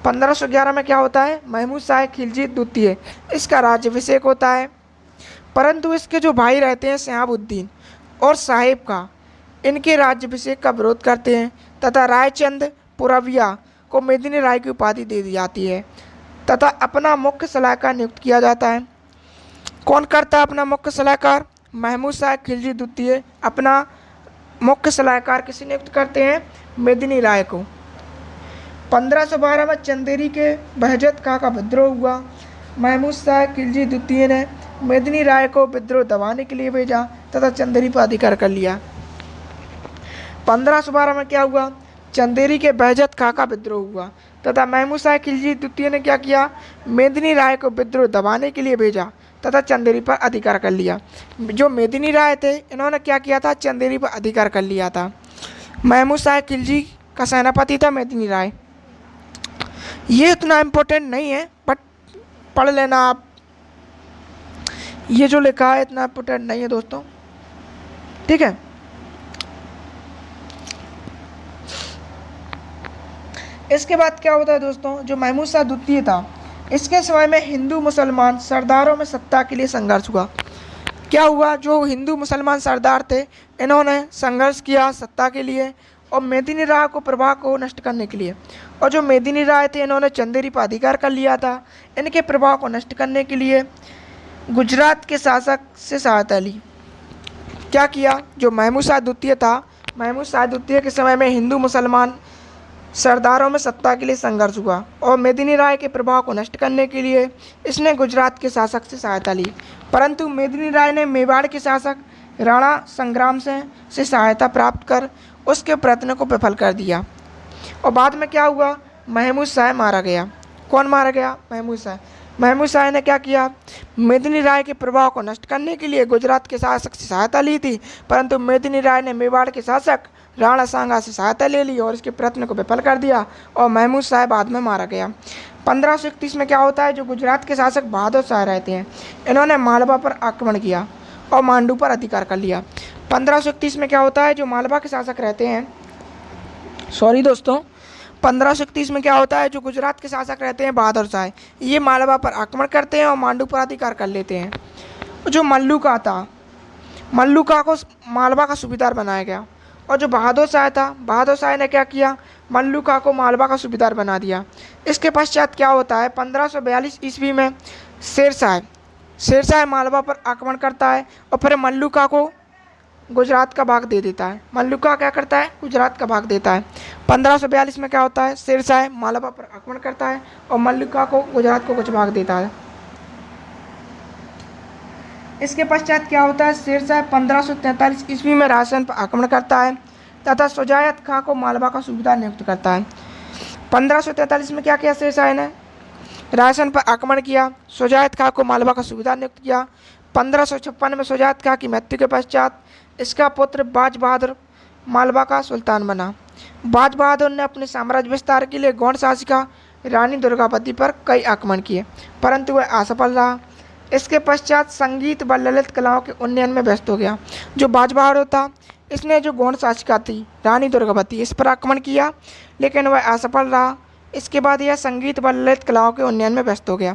Speaker 1: 1511 में क्या होता है, महमूद शाह खिलजी द्वितीय, इसका राज्याभिषेक होता है। परंतु इसके जो भाई रहते हैं शहाबुद्दीन और साहिब का, इनके राज्याभिषेक का विरोध करते हैं तथा रायचंद पुरविया को मेदिनी राय की उपाधि दे दी जाती है तथा अपना मुख्य सलाहकार नियुक्त किया जाता है। कौन करता है अपना मुख्य सलाहकार, महमूद शाह खिलजी द्वितीय अपना मुख्य सलाहकार किसे नियुक्त करते हैं, मेदिनी राय को। 1512 में चंदेरी के बहजत खां का विद्रोह हुआ। महमूद शाह खिलजी द्वितीय ने मेदिनी राय को विद्रोह दबाने के लिए भेजा तथा चंदेरी पर अधिकार कर लिया। 1512 में क्या हुआ, चंदेरी के बहजत खां का विद्रोह हुआ तथा महमूद शाह खिलजी द्वितीय ने क्या किया, मेदिनी राय को विद्रोह दबाने के लिए भेजा तथा चंदेरी पर अधिकार कर लिया। जो मेदिनी राय थे इन्होंने क्या किया था, चंदेरी पर अधिकार कर लिया था। महमूद शाह खिलजी का सेनापति था मेदिनी राय। ये इतना इम्पोर्टेंट नहीं है बट पढ़ लेना आप, ये जो लिखा है इतना इम्पोर्टेंट नहीं है दोस्तों, ठीक है। इसके बाद क्या होता है दोस्तों, जो महमूद शाह द्वितीय था इसके समय में हिंदू मुसलमान सरदारों में सत्ता के लिए संघर्ष हुआ। क्या हुआ, जो हिंदू मुसलमान सरदार थे इन्होंने संघर्ष किया सत्ता के लिए और मेदिनी राय को प्रभाव को नष्ट करने के लिए। और जो मेदिनी राय थे इन्होंने चंदेरी पर अधिकार कर लिया था। इनके प्रभाव को नष्ट करने के लिए गुजरात के शासक से सहायता ली। क्या किया, जो महमूद शाह द्वितीय था, महमूद शाह द्वितीय के समय में हिंदू मुसलमान सरदारों में सत्ता के लिए संघर्ष हुआ और मेदिनी राय के प्रभाव को नष्ट करने के लिए इसने गुजरात के शासक से सहायता ली। परंतु मेदिनी राय ने मेवाड़ के शासक राणा संग्राम से सहायता प्राप्त कर उसके प्रयत्न को विफल कर दिया। और बाद में क्या हुआ, महमूद शाह मारा गया। कौन मारा गया, महमूद शाह। महमूद शाह ने क्या किया, मेदिनी राय के प्रभाव को नष्ट करने के लिए गुजरात के शासक से सहायता ली थी, परंतु मेदिनी राय ने मेवाड़ के शासक राणा सांगा से सहायता ले ली और इसके प्रयत्न को विफल कर दिया और महमूद शाह बाद में मारा गया। 1531 में क्या होता है, जो गुजरात के शासक बहादुर शाह रहते हैं इन्होंने मालवा पर आक्रमण किया और मांडू पर अधिकार कर लिया। 1531 में क्या होता है, जो मालवा के शासक रहते हैं, सॉरी दोस्तों, 1531 में क्या होता है, जो गुजरात के शासक रहते हैं बहादुर शाह, ये मालवा पर आक्रमण करते हैं और मांडू पर अधिकार कर लेते हैं। जो मल्लुका था, मल्लुका को मालवा का सूबेदार बनाया गया और जो बहादुर शाह था, बहादुर शाह ने क्या किया, मल्लुका को मालवा का सूबेदार बना दिया। इसके पश्चात क्या होता है, 1542 ईस्वी में शेर शाह मालवा पर आक्रमण करता है और फिर मल्लुका को गुजरात का भाग दे देता है। मल्लुका क्या करता है, गुजरात का भाग देता है। 1542 में क्या होता है, शेर शाह मालवा पर आक्रमण करता है और मल्लुका को गुजरात को कुछ भाग देता है। इसके पश्चात क्या होता है, शेर शाह 1543 ईस्वी में राजस्थान पर आक्रमण करता है तथा शुजायत खां को मालवा का सूबेदार नियुक्त करता है। 1543 में क्या किया, शेर शाह ने राजस्थान पर आक्रमण किया, शुजायत खां को मालवा का सूबेदार नियुक्त किया। 1556 में शुजायत खां की मृत्यु के पश्चात इसका पुत्र बाज बहादुर मालवा का सुल्तान बना। बाज बहादुर ने अपने साम्राज्य विस्तार के लिए गौड़ शासिका रानी दुर्गावती पर कई आक्रमण किए, परंतु वह असफल रहा। इसके पश्चात संगीत व ललित कलाओं के उन्नयन में व्यस्त हो गया। जो बाज बहादुर था इसने जो गौड़ शासिका थी रानी दुर्गावती, इस पर आक्रमण किया लेकिन वह असफल रहा। इसके बाद यह संगीत व ललित कलाओं के उन्नयन में व्यस्त हो गया।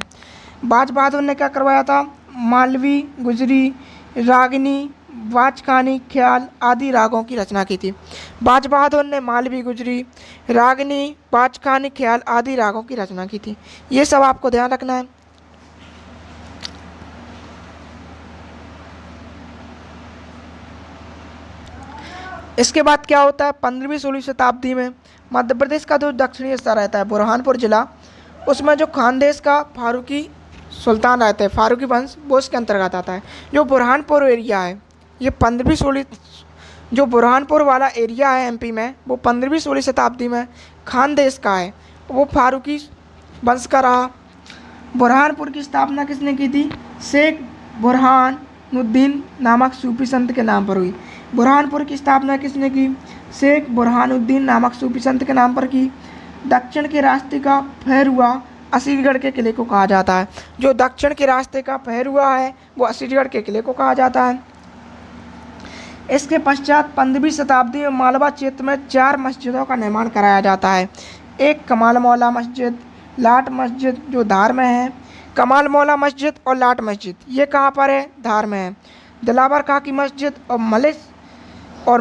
Speaker 1: बाज बहादुर ने क्या करवाया था, मालवी, गुजरी, रागिनी, वाचकानी, ख्याल आदि रागों की रचना की थी। बाज बहादुर ने मालवी, गुजरी, रागिनी, वाचकानी, ख्याल आदि रागों की रचना की थी। ये सब आपको ध्यान रखना है। इसके बाद क्या होता है, 15वीं-16वीं शताब्दी में मध्य प्रदेश का जो दक्षिणी हिस्सा रहता है बुरहानपुर जिला, उसमें जो खानदेश का फारूकी सुल्तान रहते हैं, फारूकी वंश, वो इसके अंतर्गत आता है। जो बुरहानपुर एरिया है, ये 15वीं-16वीं, जो बुरहानपुर वाला एरिया है एमपी में, वो 15वीं-16वीं शताब्दी में खानदेश का है, वो फारूकी वंश का रहा। बुरहानपुर की स्थापना किसने की थी? शेख बुरहानुद्दीन नामक सूफी संत के नाम पर हुई। बुरहानपुर की स्थापना किसने की? शेख बुरहानुद्दीन नामक सूफी संत के नाम पर की। दक्षिण के रास्ते का फेरुआ असीरगढ़ के किले को कहा जाता है। जो दक्षिण के रास्ते का फेरुआ है वो असीरगढ़ के किले को कहा जाता है। इसके पश्चात 15वीं शताब्दी में मालवा क्षेत्र में 4 मस्जिदों का निर्माण कराया जाता है। एक कमाल मौला मस्जिद, लाट मस्जिद जो धार में है, कमाल मौला मस्जिद और लाट मस्जिद, ये कहाँ पर है? धार में है। दिलावर खां की मस्जिद और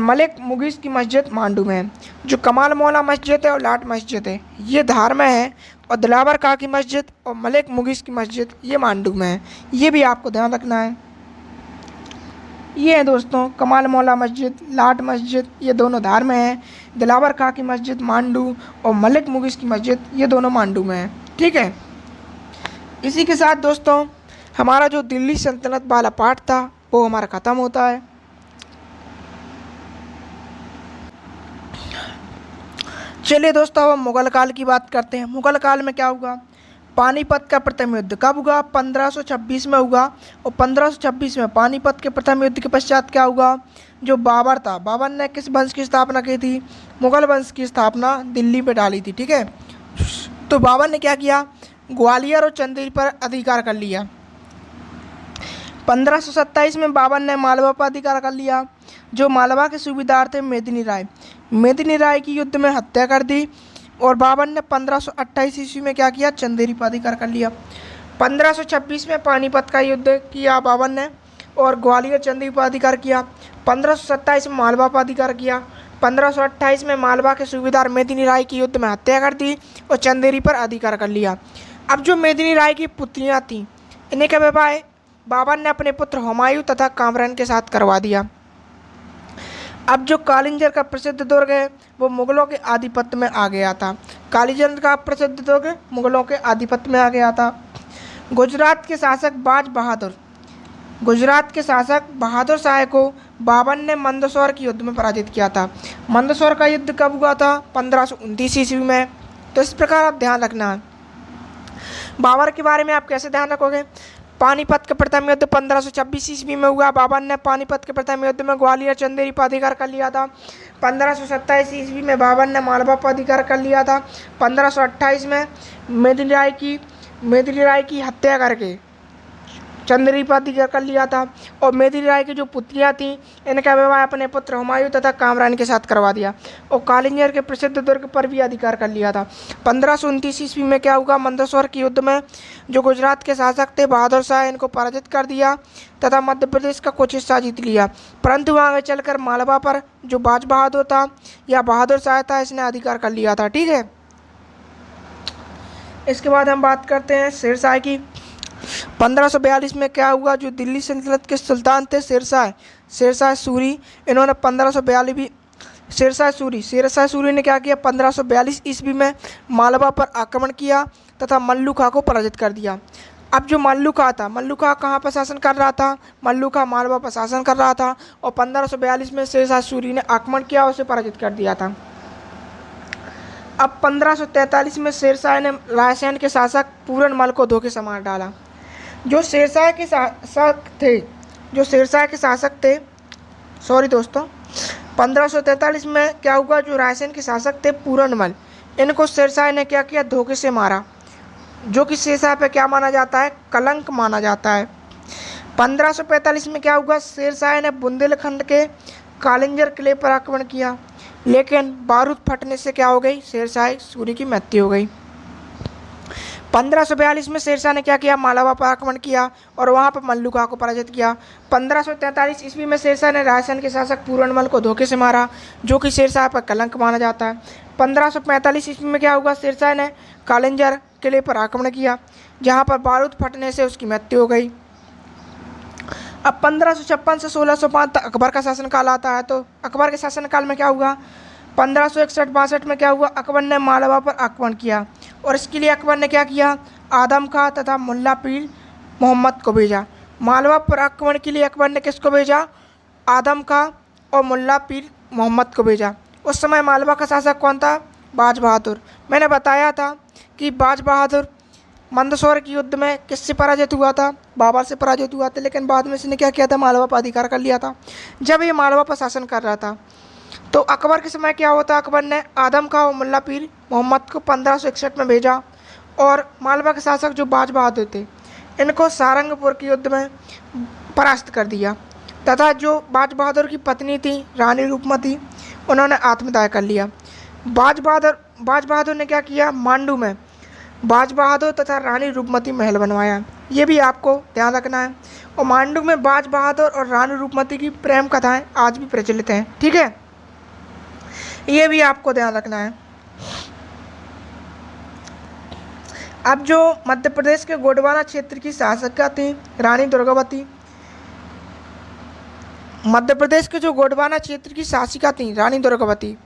Speaker 1: मलिक मुगीस की मस्जिद मांडू में है। जो कमाल मौला मस्जिद है और लाट मस्जिद है, ये धार में है, और दिलावर खां की मस्जिद और मलिक मुगीस की मस्जिद ये मांडू में है। ये भी आपको ध्यान रखना है। ये है दोस्तों कमाल मौला मस्जिद, लाट मस्जिद, ये दोनों धार में है। दिलावर खां की मस्जिद मांडू और मलिक मुगीस की मस्जिद ये दोनों मांडू में है। ठीक है, इसी के साथ दोस्तों हमारा जो दिल्ली सल्तनत वाला पार्ट था वो हमारा ख़त्म होता है। चलिए दोस्तों, अब हम मुगल काल की बात करते हैं। मुगल काल में क्या हुआ? पानीपत का प्रथम युद्ध कब हुआ? 1526 में हुआ। और 1526 में पानीपत के प्रथम युद्ध के पश्चात क्या हुआ? जो बाबर था, बाबर ने किस वंश की स्थापना की थी? मुगल वंश की स्थापना दिल्ली पे डाली थी। ठीक है, तो बाबर ने क्या किया? ग्वालियर और चंदेरी पर अधिकार कर लिया। 1527 में बाबर ने मालवा पर अधिकार कर लिया। जो मालवा के सूबेदार थे मेदिनी राय की युद्ध में हत्या कर दी। और बाबर ने 1528 ईस्वी में क्या किया? चंदेरी पर अधिकार कर लिया। 1526 में पानीपत का युद्ध किया बाबर ने और ग्वालियर चंदेरी पर अधिकार किया। 1527 में मालवा पर अधिकार किया। 1528 में मालवा के सूबेदार मेदिनी राय की युद्ध में हत्या कर दी और चंदेरी पर अधिकार कर लिया। अब जो मेदिनी राय की पुत्रियां थीं, इन्हें का विवाह बाबर ने अपने पुत्र हुमायूं तथा कामरान के साथ करवा दिया। अब जो कालिंजर का प्रसिद्ध दुर्ग है वो मुगलों के आधिपत्य में आ गया था। कालिंजर का प्रसिद्ध दुर्ग मुगलों के आधिपत्य में आ गया था। गुजरात के शासक बहादुर शाह को बाबर ने मंदसौर के युद्ध में पराजित किया था। मंदसौर का युद्ध कब हुआ था? 1529 ईस्वी में। तो इस प्रकार आप ध्यान रखना है। बाबर के बारे में आप कैसे ध्यान रखोगे? पानीपत का प्रथम युद्ध 1526 ईस्वी में हुआ। बाबर ने पानीपत के प्रथम युद्ध में ग्वालियर चंदेरी पर अधिकार कर लिया था। 1527 ईस्वी में बाबर ने मालवा पर अधिकार कर लिया था। 1528 में मेदिनी राय की हत्या करके चंदेरी पर अधिकार कर लिया था। और मेदिनी राय की जो पुत्रियां थीं, इनका विवाह अपने पुत्र हुमायूं तथा कामरान के साथ करवा दिया। और कालिंजर के प्रसिद्ध दुर्ग पर भी अधिकार कर लिया था। 1529 ईस्वी में क्या हुआ? मंदसौर के युद्ध में जो गुजरात के शासक थे बहादुर शाह, इनको पराजित कर दिया तथा मध्य प्रदेश का कुछ हिस्सा जीत लिया। परंतु आगे चलकर मालवा पर जो बाज बहादुर था या बहादुर शाह था, इसने अधिकार कर लिया था। ठीक है, इसके बाद हम बात करते हैं शेरशाह की। 1542 में क्या हुआ? जो दिल्ली सल्तनत के सुल्तान थे शेरशाह सूरी, इन्होंने 1542 शेरशाह सूरी ने क्या किया? 1542 ईस्वी में मालवा पर आक्रमण किया तथा मल्लू खां को पराजित कर दिया। अब जो मल्लू खां कहाँ पर शासन कर रहा था? मल्लू खां मालवा पर शासन कर रहा था और 1542 में शेरशाह सूरी ने आक्रमण किया और उसे पराजित कर दिया था। अब 1543 में शेरशाह ने रायसेन के शासक पूरनमल को धोखे से मार डाला। जो शेरशाह के शासक थे 1543 में क्या हुआ? जो रायसेन के शासक थे पूरनमल, इनको शेरशाह ने क्या किया? धोखे से मारा, जो कि शेरशाह पे क्या माना जाता है? कलंक माना जाता है। 1545 में क्या हुआ? शेरशाह ने बुंदेलखंड के कालिंजर किले पर आक्रमण किया, लेकिन बारूद फटने से क्या हो गई? शेरशाह सूरी की मृत्यु हो गई। 1542 में शेरशाह ने क्या किया? मालवा पर आक्रमण किया और वहां पर मल्लू खां को पराजित किया। 1543 ईस्वी में शेरशाह ने रायसेन के शासक पूरनमल को धोखे से मारा, जो कि शेरशाह पर कलंक माना जाता है। 1545 ईस्वी में क्या हुआ? शेरशाह ने कालिंजर किले पर आक्रमण किया, जहां पर बारूद फटने से उसकी मृत्यु हो गई। अब 1556 से 1605 तक अकबर का शासनकाल आता है। तो अकबर के शासनकाल में क्या हुआ, 1561-62 में क्या हुआ, अकबर ने मालवा पर आक्रमण किया और इसके लिए अकबर ने क्या किया, आदम खां तथा मुल्ला पीर मोहम्मद को भेजा। मालवा पर आक्रमण के लिए अकबर ने किसको भेजा, आदम खां और मुल्ला पीर मोहम्मद को भेजा। उस समय मालवा का शासक कौन था, बाज बहादुर। मैंने बताया था कि बाज बहादुर मंदसौर के युद्ध में किससे पराजित हुआ था, बाबर से पराजित हुआ था, लेकिन बाद में इसने क्या किया था, मालवा पर अधिकार कर लिया था। जब ये मालवा पर शासन कर रहा था तो अकबर के समय क्या होता, अकबर ने आदम खां और मुल्ला पीर मोहम्मद को 1561 में भेजा और मालवा के शासक जो बाज बहादुर थे इनको सारंगपुर के युद्ध में परास्त कर दिया तथा जो बाज बहादुर की पत्नी थी रानी रूपमती उन्होंने आत्मदाह कर लिया। बाज बहादुर ने क्या किया, मांडू में बाज बहादुर तथा रानी रूपमती महल बनवाया, ये भी आपको ध्यान रखना है। और मांडू में बाज बहादुर और रानी रूपमती की प्रेम कथाएं आज भी प्रचलित हैं, ठीक है, ये भी आपको ध्यान रखना है। अब जो मध्य प्रदेश के गोंडवाना क्षेत्र की शासक थी रानी दुर्गावती, मध्य प्रदेश के जो गोंडवाना क्षेत्र की शासिका थी रानी दुर्गावती,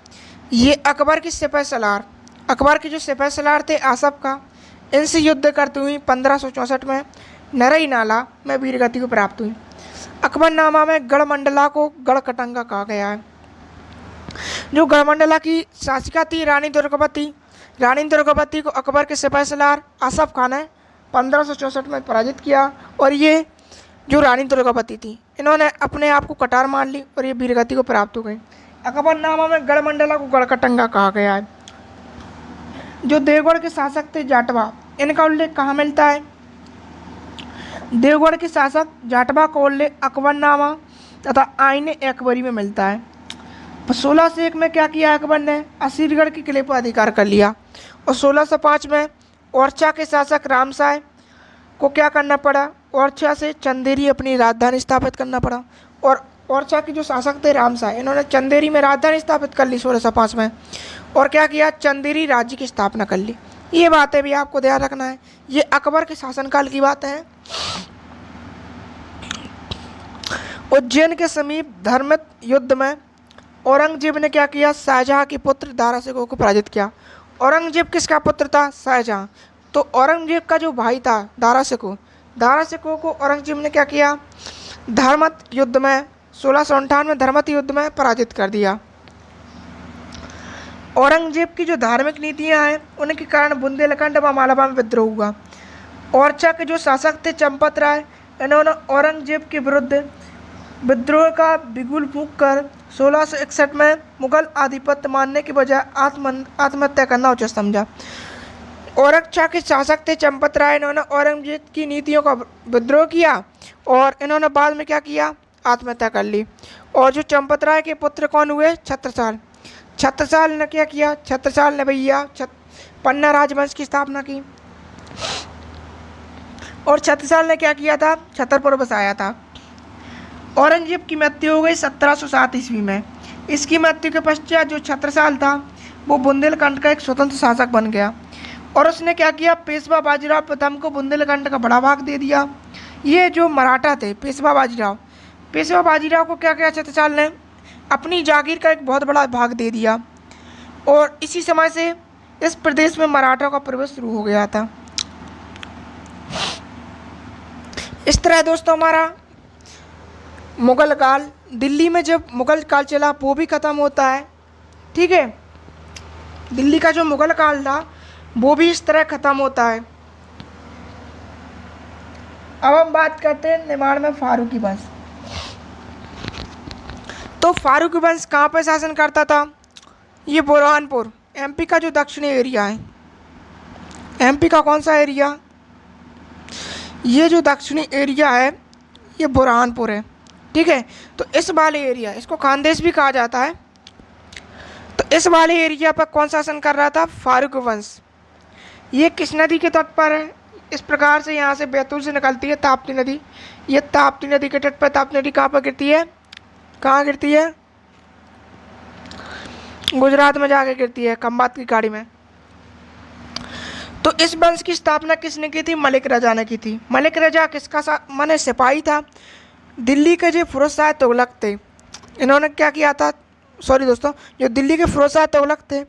Speaker 1: ये अकबर की सिपह सलार, अकबर के जो सिपह सलार थे आसफ का, इनसे युद्ध करती हुई 1564 में नरई नाला में वीरगति को प्राप्त हुई। अकबरनामा में गढ़मंडला को गढ़कटंगा कहा गया है। जो गढ़मंडला की शासिका थी रानी दुर्गावती को अकबर के सिपह सलार आसफ खान ने 1564 में पराजित किया और ये जो रानी दुर्गावती थी इन्होंने अपने आप को कटार मार ली और ये वीरगति को प्राप्त हो गई। अकबरनामा में गढ़मंडला को गढ़कटंगा कहा गया है। जो देवगढ़ के शासक थे जाटवा, इनका उल्लेख कहाँ मिलता है, देवगढ़ के शासक जाटवा का उल्लेख अकबरनामा तथा आईने अकबरी में मिलता है। 1601 में क्या किया, अकबर ने असीरगढ़ के किले पर अधिकार कर लिया और 1605 में ओरछा के शासक रामसाय को क्या करना पड़ा, ओरछा से चंदेरी अपनी राजधानी स्थापित करना पड़ा। और ओरछा के जो शासक थे रामसाय, इन्होंने चंदेरी में राजधानी स्थापित कर ली 1605 में और क्या किया, चंदेरी राज्य की स्थापना कर ली। ये बातें भी आपको ध्यान रखना है, ये अकबर के शासनकाल की बात है। उज्जैन के समीप धर्मित युद्ध में औरंगजेब ने क्या किया, शाहजहां के पुत्र दारा शिकोह को पराजित किया। औरंगजेब किसका पुत्र था, शाहजहां। तो औरंगजेब का जो भाई था दारा शिकोह को औरंगजेब ने क्या किया, धर्मत युद्ध में 1658 में धर्मत युद्ध में पराजित कर दिया। औरंगजेब की जो धार्मिक नीतियां हैं उनके कारण बुंदेलखंड व मालवा में विद्रोह हुआ। ओरछा के जो शासक थे चंपत राय, इन्होंने औरंगजेब के विरुद्ध विद्रोह का बिगुल फूंक कर 1661 में मुगल आधिपत्य मानने के बजाय आत्महत्या करना उचित समझा। ओरछा के शासक थे चंपत राय, इन्होंने औरंगजेब की नीतियों का विद्रोह किया और इन्होंने बाद में क्या किया, आत्महत्या कर ली। और जो चंपत राय के पुत्र कौन हुए, छत्रसाल ने क्या किया, छत्रसाल ने भैया पन्ना राजवंश की स्थापना की और छत्रसाल ने क्या किया था, छतरपुर बसाया था। औरंगजेब की मृत्यु हो गई 1707 ईस्वी में। इसकी मृत्यु के पश्चात जो छत्रसाल था वो बुंदेलखंड का एक स्वतंत्र शासक बन गया और उसने क्या किया, पेशवा बाजीराव प्रथम को बुंदेलखंड का बड़ा भाग दे दिया। ये जो मराठा थे पेशवा बाजीराव को क्या किया, छत्रसाल ने अपनी जागीर का एक बहुत बड़ा भाग दे दिया और इसी समय से इस प्रदेश में मराठों का प्रवेश शुरू हो गया था। इस तरह दोस्तों हमारा मुगल काल, दिल्ली में जब मुगल काल चला वो भी ख़त्म होता है, ठीक है, दिल्ली का जो मुगल काल था वो भी इस तरह ख़त्म होता है। अब हम बात करते हैं निमाड़ में फारूकी वंश। तो फारूकी वंश कहाँ पर शासन करता था, ये बुरहानपुर, एमपी का जो दक्षिणी एरिया है, एमपी का कौन सा एरिया, ये जो दक्षिणी एरिया है ये बुरहानपुर है, ठीक है। तो इस वाले एरिया, इसको खानदेश भी कहा जाता है, तो इस वाले एरिया पर कौन शासन कर रहा था, फारूकी वंश। ये किस नदी के तट पर है, इस प्रकार से यहाँ से बैतूल से निकलती है ताप्ती नदी, ये ताप्ती नदी के तट पर, ताप्ती नदी कहाँ पर गिरती है, कहाँ गिरती है, गुजरात में जाके गिरती है, खंबात की खाड़ी में। तो इस वंश की स्थापना किसने की थी, मलिक रजा ने की थी। मलिक रजा किसका माने सिपाही था, दिल्ली के जो फिरोज शाह तुगलक थे, इन्होंने क्या किया था, सॉरी दोस्तों, जो दिल्ली के फिरोज शाह तुगलक थे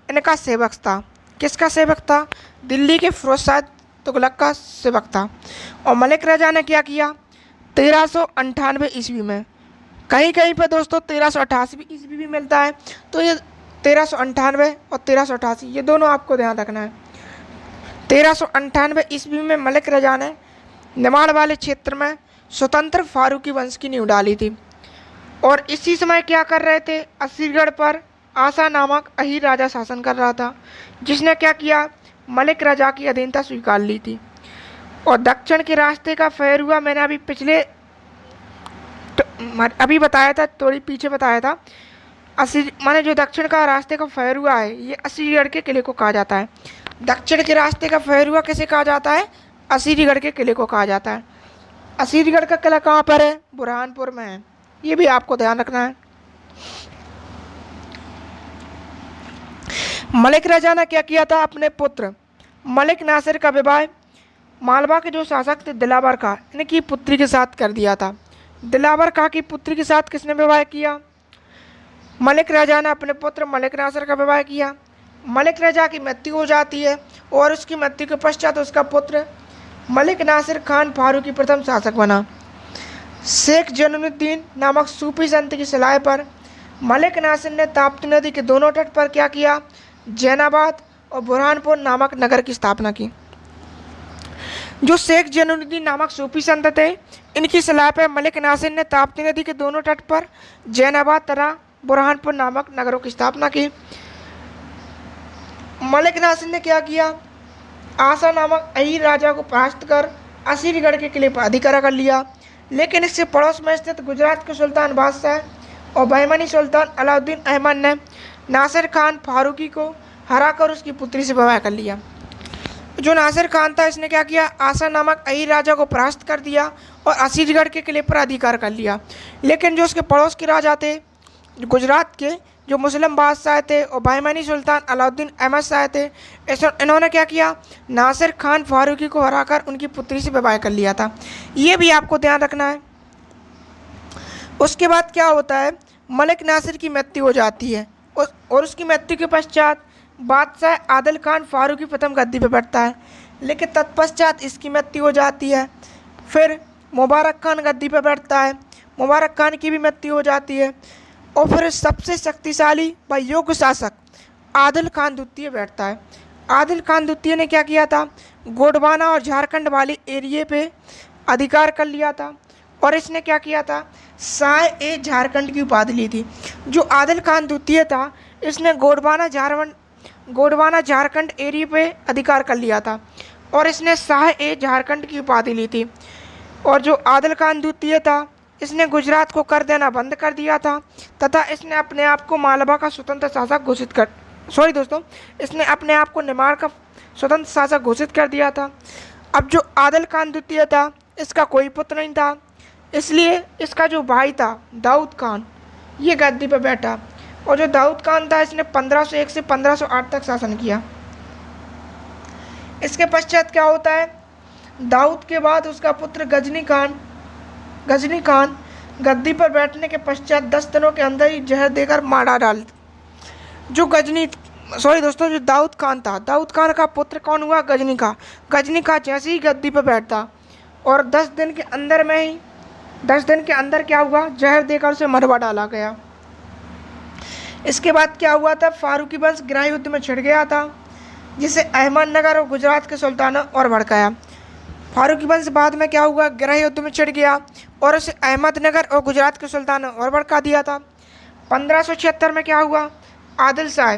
Speaker 1: इनका सेवक था। किसका सेवक था? दिल्ली के फिरोज शाह तुगलक का सेवक था। और मलिक रजा ने क्या किया? 1398 ईस्वी में, कहीं कहीं पे दोस्तों 1388 ईस्वी भी मिलता है, तो ये 1398 और 1388 ये दोनों आपको ध्यान रखना है। 1398 ईस्वी में मलिक रजा ने निमाड़ वाले क्षेत्र में स्वतंत्र फारूकी वंश की नींव डाली थी। और इसी समय क्या कर रहे थे? असीरगढ़ पर आसा नामक अहीर राजा शासन कर रहा था, जिसने क्या किया? मलिक रजा की अधीनता स्वीकार ली थी। और दक्षिण के रास्ते का फेरुआ मैंने अभी बताया था, थोड़ी पीछे बताया था। माने जो दक्षिण का रास्ते का फेरुआ है ये असीरगढ़ के किले को कहा जाता है। दक्षिण के रास्ते का फेरुआ किसे कहा जाता है? असीरगढ़ के किले को कहा जाता है। असीरगढ़ का किला कहाँ पर है? बुरहानपुर में है, ये भी आपको ध्यान रखना है। मलिक रजा ने क्या किया था? अपने पुत्र मलिक नासिर का विवाह मालवा के जो शासक थे दिलावर खां इनकी पुत्री के साथ कर दिया था। दिलावर खां की पुत्री के साथ किसने विवाह किया? मलिक रजा ने अपने पुत्र मलिक नासिर का विवाह किया। मलिक रजा की मृत्यु हो जाती है और उसकी मृत्यु के पश्चात उसका पुत्र मलिक नासिर खान फारूकी प्रथम शासक बना। शेख जैनुद्दीन नामक सूफी संत की सलाह पर मलिक नासिर ने ताप्ती नदी के दोनों तट पर क्या किया? जैनाबाद और बुरहानपुर नामक नगर की स्थापना की। जो शेख जैनुद्दीन नामक सूफी संत थे इनकी सलाह पर मलिक नासिर ने ताप्ती नदी के दोनों तट पर जैनाबाद तथा बुरहानपुर नामक नगरों की स्थापना की। मलिक नासिर ने क्या किया? आसा नामक अहीर राजा को परास्त कर असीरगढ़ के किले पर अधिकार कर लिया। लेकिन इससे पड़ोस में स्थित गुजरात के सुल्तान बादशाह और बहमनी सुल्तान अलाउद्दीन अहमद ने नासिर खान फारूकी को हराकर उसकी पुत्री से विवाह कर लिया। जो नासिर खान था इसने क्या किया? आसा नामक अहीर राजा को परास्त कर दिया और असीरगढ़ के किले पर अधिकार कर लिया। लेकिन जो उसके पड़ोस के राजा थे गुजरात के, जो मुस्लिम बादशाह थे और बहमनी सुल्तान अलाउद्दीन अहमद शाह थे, इन्होंने क्या किया? नासिर खान फारूकी को हराकर उनकी पुत्री से विवाह कर लिया था। ये भी आपको ध्यान रखना है। उसके बाद क्या होता है? मलिक नासिर की मृत्यु हो जाती है और उसकी मृत्यु के पश्चात बादशाह आदिल खान फारूकी प्रथम गद्दी पर बैठता है। लेकिन तत्पश्चात इसकी मृत्यु हो जाती है। फिर मुबारक खान गद्दी पर बैठता है, मुबारक खान की भी मृत्यु हो जाती है। और फिर सबसे शक्तिशाली व योग्य शासक आदिल खान द्वितीय बैठता है। आदिल खान द्वितीय ने क्या किया था? गोंडवाना और झारखंड वाले एरिए पे अधिकार कर लिया था और इसने क्या किया था? शाह ए झारखंड की उपाधि ली थी। जो आदिल खान द्वितीय था इसने गोंडवाना झारखंड एरिया पे अधिकार कर लिया था और इसने शाह ए झारखंड की उपाधि ली थी। और जो आदिल खान द्वितीय था इसने गुजरात को कर देना बंद कर दिया था तथा इसने अपने आप को मालवा का स्वतंत्र शासक इसने अपने आप को निमाड़ का स्वतंत्र शासक घोषित कर दिया था। अब जो आदिल खान द्वितीय था इसका कोई पुत्र नहीं था, इसलिए इसका जो भाई था दाऊद खान ये गद्दी पर बैठा। और जो दाऊद खान था इसने 1501 से 1508 तक शासन किया। इसके पश्चात क्या होता है? दाऊद के बाद उसका पुत्र गजनी खान गद्दी पर बैठने के पश्चात 10 दिनों के अंदर ही जहर देकर मारा डाल। जो दाऊद खान था, दाऊद खान का पुत्र कौन हुआ? गजनी खां जैसे ही गद्दी पर बैठता और 10 दिन के अंदर क्या हुआ? जहर देकर उसे मरवा डाला गया। इसके बाद क्या हुआ था? फारूकी वंश गृह युद्ध में छिड़ गया था जिसे अहमदनगर और गुजरात के सुल्तानों और भड़काया। फारूकी वंश बाद में क्या हुआ? गृह युद्ध में छिड़ गया और उसे अहमदनगर और गुजरात के सुल्तानों और भड़का दिया था। 1576 में क्या हुआ? आदिल शाह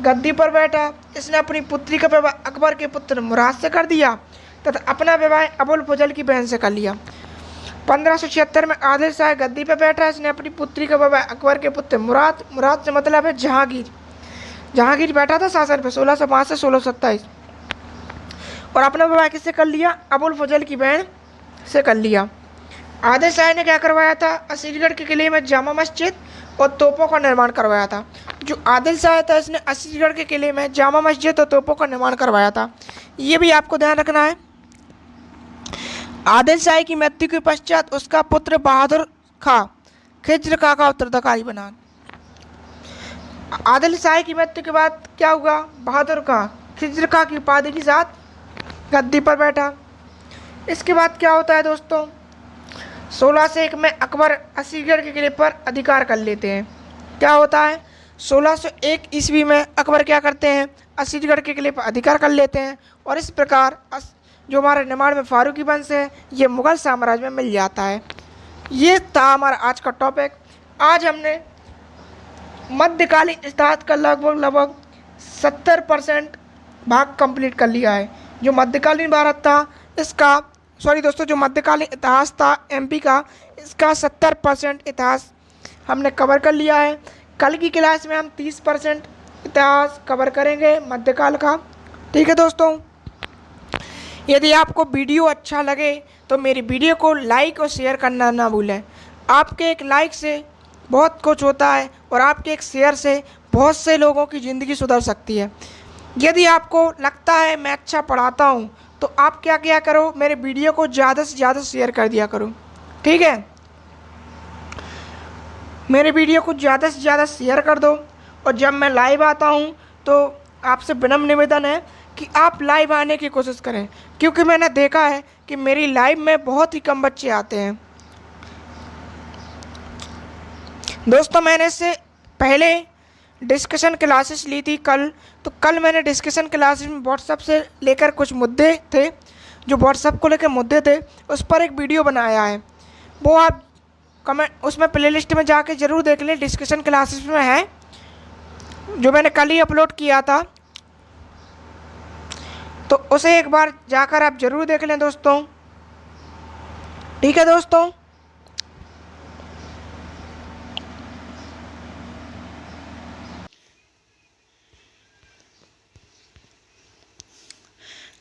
Speaker 1: गद्दी पर बैठा। इसने अपनी पुत्री का विवाह अकबर के पुत्र मुराद से कर दिया तथा अपना विवाह अबुल फजल की बहन से कर लिया। 1576 में आदिल शाह गद्दी पर बैठा। इसने अपनी पुत्री का विवाह अकबर के पुत्र मुराद से मतलब है जहांगीर बैठा था शासन पर 1605 से 1627 और अपना विवाह किससे कर लिया? अबुल फजल की बहन से कर लिया। आदिल शाह ने क्या करवाया था? असीरगढ़ के किले में जामा मस्जिद और तोपों का निर्माण करवाया था। जो आदिल शाह था इसने असीरगढ़ के किले में जामा मस्जिद और तोपों का निर्माण करवाया था। ये भी आपको ध्यान रखना है। आदिल शाही की मृत्यु के पश्चात उसका पुत्र बहादुर खां खिज्र खां का उत्तराधिकारी बना। आदिल शाही की मृत्यु के बाद क्या हुआ, बहादुर खां खिज्र खां की उपाधि के साथ गद्दी पर बैठा। इसके बाद क्या होता है दोस्तों, 1601 में अकबर असीगढ़ के किले पर अधिकार कर लेते हैं। क्या होता है, 1601 ईस्वी में अकबर क्या करते हैं, असीगढ़ के किले पर अधिकार कर लेते हैं और इस प्रकार जो हमारा निर्माण में फारूकी वंश है ये मुगल साम्राज्य में मिल जाता है। ये था हमारा आज का टॉपिक। आज हमने मध्यकालीन इतिहास का लगभग 70% भाग कंप्लीट कर लिया है। जो मध्यकालीन भारत था इसका, सॉरी दोस्तों, जो मध्यकालीन इतिहास था एमपी का, इसका 70% इतिहास हमने कवर कर लिया है। कल की क्लास में हम 30% इतिहास कवर करेंगे मध्यकाल का। ठीक है दोस्तों, यदि आपको वीडियो अच्छा लगे तो मेरी वीडियो को लाइक और शेयर करना ना भूलें। आपके एक लाइक से बहुत कुछ होता है और आपके एक शेयर से बहुत से लोगों की ज़िंदगी सुधर सकती है। यदि आपको लगता है मैं अच्छा पढ़ाता हूँ तो आप क्या किया करो, मेरे वीडियो को ज़्यादा से ज़्यादा शेयर कर दिया करो। ठीक है, मेरे वीडियो को ज़्यादा से ज़्यादा शेयर कर दो। और जब मैं लाइव आता हूँ तो आपसे विनम्र निवेदन है कि आप लाइव आने की कोशिश करें, क्योंकि मैंने देखा है कि मेरी लाइव में बहुत ही कम बच्चे आते हैं। दोस्तों, मैंने इससे पहले डिस्कशन क्लासेस ली थी कल, तो कल मैंने डिस्कशन क्लासेस में व्हाट्सएप से लेकर कुछ मुद्दे थे, जो व्हाट्सएप को लेकर मुद्दे थे उस पर एक वीडियो बनाया है। वो आप कमेंट उसमें प्लेलिस्ट में जाके ज़रूर देख लें, डिस्कशन क्लासेस में है, जो मैंने कल ही अपलोड किया था, तो उसे एक बार जाकर आप ज़रूर देख लें दोस्तों। ठीक है दोस्तों,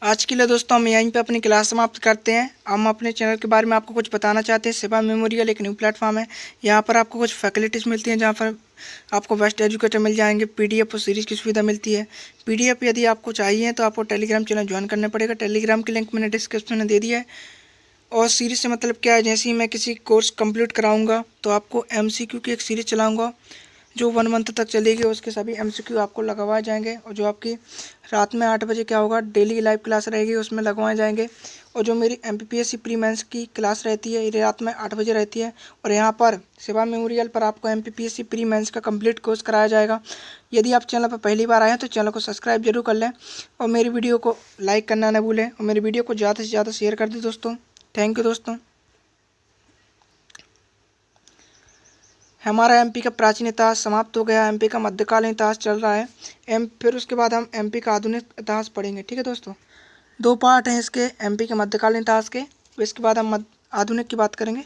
Speaker 1: आज के लिए दोस्तों हम यहीं पे अपनी क्लास समाप्त करते हैं। हम अपने चैनल के बारे में आपको कुछ बताना चाहते हैं। शिवा मेमोरियल एक न्यू प्लेटफॉर्म है, यहाँ पर आपको कुछ फैसिलिटीज़ मिलती हैं, जहाँ पर आपको बेस्ट एजुकेटर मिल जाएंगे। पीडीएफ और सीरीज़ की सुविधा मिलती है। पीडीएफ यदि आपको चाहिए तो आपको टेलीग्राम चैनल ज्वाइन करना पड़ेगा। टेलीग्राम की लिंक मैंने डिस्क्रिप्शन में दे दिया है। और सीरीज़ से मतलब क्या है, जैसे ही मैं किसी कोर्स कंप्लीट कराऊँगा तो आपको MCQ की एक सीरीज़ चलाऊँगा जो 1 मंथ तक चलेगी। उसके सभी MCQ आपको लगवाए जाएंगे, और जो आपकी रात में 8 बजे क्या होगा, डेली लाइव क्लास रहेगी, उसमें लगवाए जाएंगे। और जो मेरी MPPSC प्री मेंस की क्लास रहती है, ये रात में 8 बजे रहती है। और यहाँ पर शिवा मेमोरियल पर आपको MPPSC प्री मेंस का कंप्लीट कोर्स कराया जाएगा। यदि आप चैनल पर पहली बार आए हैं तो चैनल को सब्सक्राइब जरूर कर लें और मेरी वीडियो को लाइक करना ना भूलें, और मेरी वीडियो को ज़्यादा से ज़्यादा शेयर कर दें दोस्तों। थैंक यू दोस्तों। हमारा एमपी का प्राचीन इतिहास समाप्त हो गया। एमपी का मध्यकालीन इतिहास चल रहा है। फिर उसके बाद हम एमपी का आधुनिक इतिहास पढ़ेंगे। ठीक है दोस्तों, 2 पार्ट हैं इसके, एमपी के मध्यकालीन इतिहास के। इसके बाद हम आधुनिक की बात करेंगे।